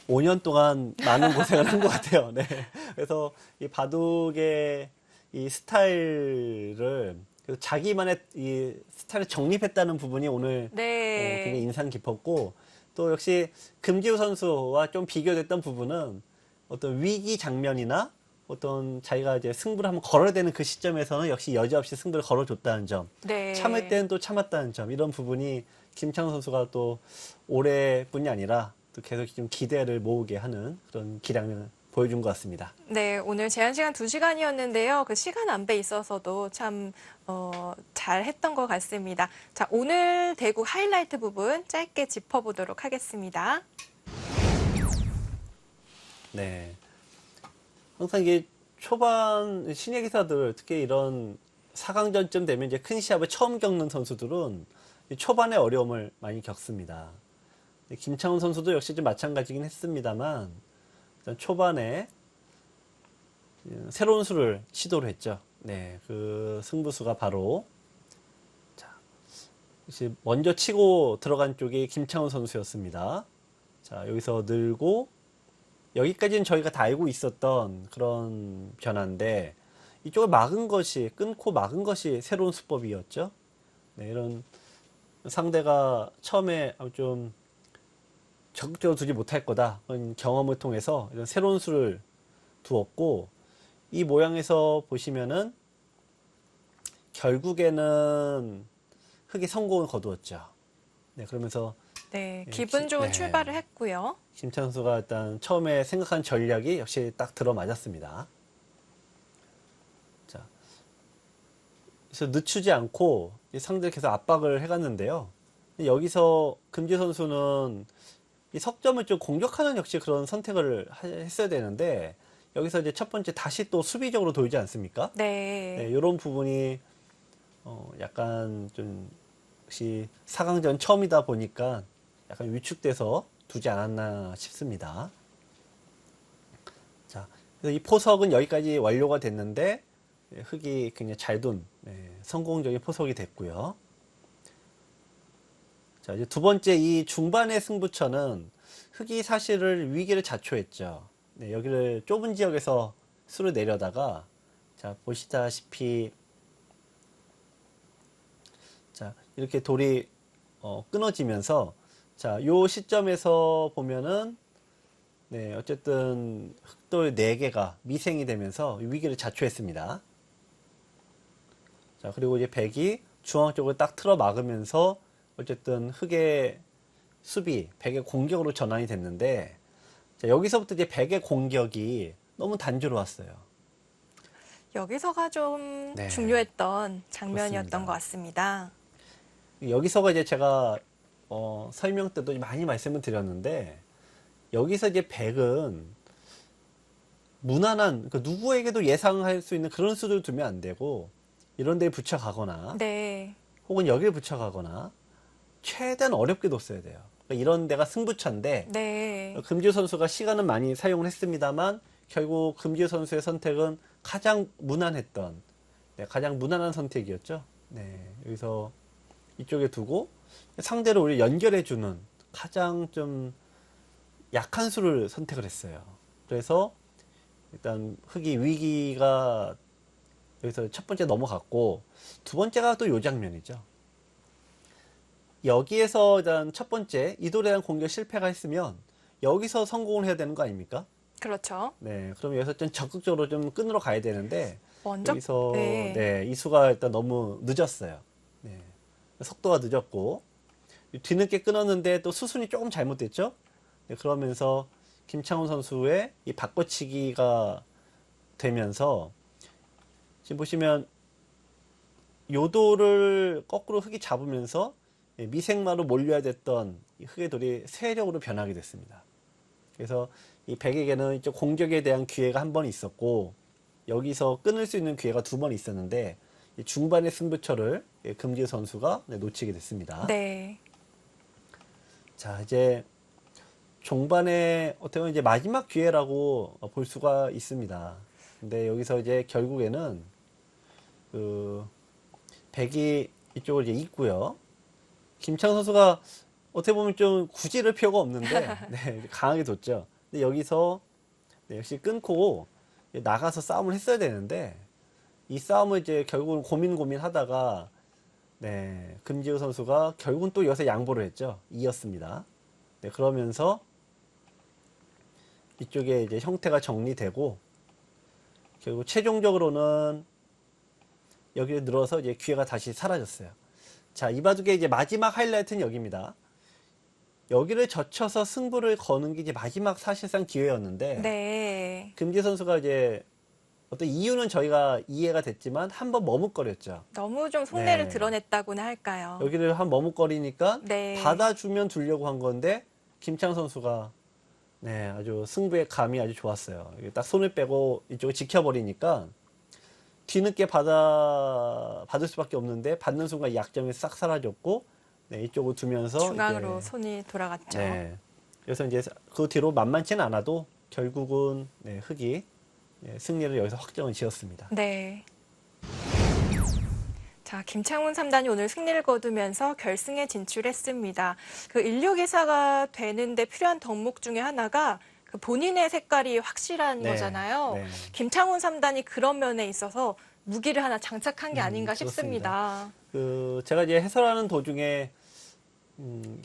5년 동안 많은 고생을 한 것 같아요. 네. 그래서 이 바둑의 이 스타일을 자기만의 이 스타일을 정립했다는 부분이 오늘 네. 굉장히 인상 깊었고 또 역시 금지우 선수와 좀 비교됐던 부분은 어떤 위기 장면이나 어떤 자기가 이제 승부를 한번 걸어야 되는 그 시점에서는 역시 여지없이 승부를 걸어줬다는 점, 네. 참을 때는 또 참았다는 점, 이런 부분이 김창훈 선수가 또 올해뿐이 아니라 또 계속 좀 기대를 모으게 하는 그런 기량을 보여준 것 같습니다. 네, 오늘 제한 시간 2시간이었는데요. 그 시간 안배에 있어서도 참 잘 했던 것 같습니다. 자, 오늘 대국 하이라이트 부분 짧게 짚어보도록 하겠습니다. 네. 항상 이게 초반 신예 기사들 특히 이런 4강전쯤 되면 이제 큰 시합을 처음 겪는 선수들은 초반에 어려움을 많이 겪습니다. 김창훈 선수도 역시 좀 마찬가지긴 했습니다만 일단 초반에 새로운 수를 시도를 했죠. 네, 그 승부수가 바로 자, 이제 먼저 치고 들어간 쪽이 김창훈 선수였습니다. 자, 여기서 늘고 여기까지는 저희가 다 알고 있었던 그런 변화인데 이쪽을 막은 것이 끊고 막은 것이 새로운 수법이었죠. 네, 이런 상대가 처음에 좀 적극적으로 두지 못할 거다. 그런 경험을 통해서 이런 새로운 수를 두었고 이 모양에서 보시면은 결국에는 흑이 성공을 거두었죠. 네, 그러면서 네, 기분 좋은 네. 출발을 했고요. 김창 선수가 일단 처음에 생각한 전략이 역시 딱 들어맞았습니다. 자, 그래서 늦추지 않고 상대를 계속 압박을 해갔는데요. 여기서 금지 선수는 이 석점을 좀 공격하는 역시 그런 선택을 했어야 되는데 여기서 이제 첫 번째 다시 또 수비적으로 돌지 않습니까? 네. 네, 이런 부분이 약간 좀 역시 4강전 처음이다 보니까 약간 위축돼서 두지 않았나 싶습니다. 자, 그래서 이 포석은 여기까지 완료가 됐는데 흑이 굉장히 잘 둔 성공적인 포석이 됐고요. 자, 이제 두 번째 이 중반의 승부처는 흑이 사실을 위기를 자초했죠. 네, 여기를 좁은 지역에서 수를 내려다가 자, 보시다시피 자, 이렇게 돌이 끊어지면서 자, 요 시점에서 보면은 네, 어쨌든 흑돌 4개가 미생이 되면서 위기를 자초했습니다. 자, 그리고 이제 백이 중앙 쪽을 딱 틀어 막으면서 어쨌든 흑의 수비, 백의 공격으로 전환이 됐는데 자, 여기서부터 이제 백의 공격이 너무 단조로웠어요. 여기서가 좀 네. 중요했던 장면이었던 그렇습니다. 것 같습니다. 여기서가 이제 제가 설명 때도 많이 말씀을 드렸는데 여기서 이제 백은 무난한 그 누구에게도 예상할 수 있는 그런 수를 두면 안 되고 이런 데에 붙여가거나 네. 혹은 여기에 붙여가거나 최대한 어렵게 뒀어야 돼요. 그러니까 이런 데가 승부처인데 네. 금지우 선수가 시간은 많이 사용을 했습니다만 결국 금지우 선수의 선택은 가장 무난했던 네, 가장 무난한 선택이었죠. 네, 여기서 이쪽에 두고 상대를 우리 연결해주는 가장 좀 약한 수를 선택을 했어요. 그래서 일단 흑이 위기가 여기서 첫 번째 넘어갔고 두 번째가 또 요 장면이죠. 여기에서 일단 첫 번째 이돌에 대한 공격 실패가 했으면 여기서 성공을 해야 되는 거 아닙니까? 그렇죠. 네, 그럼 여기서 좀 적극적으로 좀 끊으러 가야 되는데 먼저 여기서 네. 네, 이수가 일단 너무 늦었어요. 네, 속도가 늦었고 뒤늦게 끊었는데 또 수순이 조금 잘못됐죠. 네, 그러면서 김창훈 선수의 이 바꿔치기가 되면서 지금 보시면 요도를 거꾸로 흑이 잡으면서 미생마로 몰려야 됐던 이 흑의 돌이 세력으로 변하게 됐습니다. 그래서 이 백에게는 이쪽 공격에 대한 기회가 한 번 있었고 여기서 끊을 수 있는 기회가 2번 있었는데 이 중반의 승부처를 금지우 선수가 놓치게 됐습니다. 네. 자, 이제 종반에 어떻게 보면 이제 마지막 기회라고 볼 수가 있습니다. 근데 여기서 이제 결국에는 그 백이 이쪽을 이제 잇고요. 김창 선수가 어떻게 보면 좀 구지를 필요가 없는데 네, 강하게 뒀죠. 근데 여기서 네, 역시 끊고 나가서 싸움을 했어야 되는데 이 싸움을 이제 결국은 고민하다가 네, 금지우 선수가 결국은 또 여기서 양보를 했죠. 이었습니다. 네, 그러면서 이쪽에 이제 형태가 정리되고 결국 최종적으로는 여기를 늘어서 이제 기회가 다시 사라졌어요. 자, 이 바둑의 이제 마지막 하이라이트는 여기입니다. 여기를 젖혀서 승부를 거는 게 이제 마지막 사실상 기회였는데 네. 금지 선수가 이제 어떤 이유는 저희가 이해가 됐지만 한번 머뭇거렸죠. 너무 좀 속내를 네. 드러냈다고나 할까요? 여기를 한 머뭇거리니까 네. 받아주면 두려고 한 건데 김창 선수가 네, 아주 승부의 감이 아주 좋았어요. 딱 손을 빼고 이쪽을 지켜버리니까 뒤늦게 받을 수밖에 없는데 받는 순간 약점이 싹 사라졌고 네, 이쪽을 두면서 중앙으로 이제, 손이 돌아갔죠. 네, 그래서 이제 그 뒤로 만만치는 않아도 결국은 네, 흑이 네, 승리를 여기서 확정을 지었습니다. 네. 자, 김창훈 3단이 오늘 승리를 거두면서 결승에 진출했습니다. 그 1624가 되는데 필요한 덕목 중에 하나가 그 본인의 색깔이 확실한 네, 거잖아요. 네. 김창훈 3단이 그런 면에 있어서 무기를 하나 장착한 게 아닌가 그렇습니다. 싶습니다. 그 제가 이제 해설하는 도중에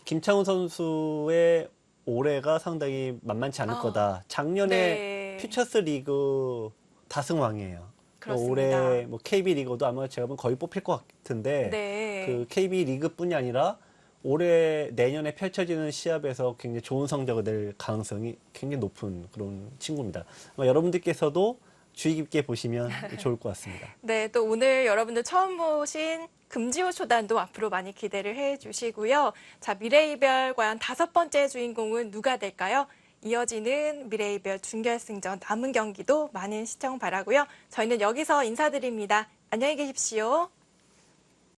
김창훈 선수의 올해가 상당히 만만치 않을 아, 거다. 작년에 네. 퓨처스 리그 다승왕이에요. 그렇습니다. 올해 뭐 KB 리그도 아마 제가 보면 거의 뽑힐 것 같은데 네. 그 KB 리그뿐이 아니라 올해 내년에 펼쳐지는 시합에서 굉장히 좋은 성적을 낼 가능성이 굉장히 높은 그런 친구입니다. 아마 여러분들께서도 주의 깊게 보시면 좋을 것 같습니다. 네, 또 오늘 여러분들 처음 보신 금지호 초단도 앞으로 많이 기대를 해 주시고요. 자, 미래이별 과연 5번째 주인공은 누가 될까요? 이어지는 미래이별 준결승전 남은 경기도 많은 시청 바라고요. 저희는 여기서 인사드립니다. 안녕히 계십시오.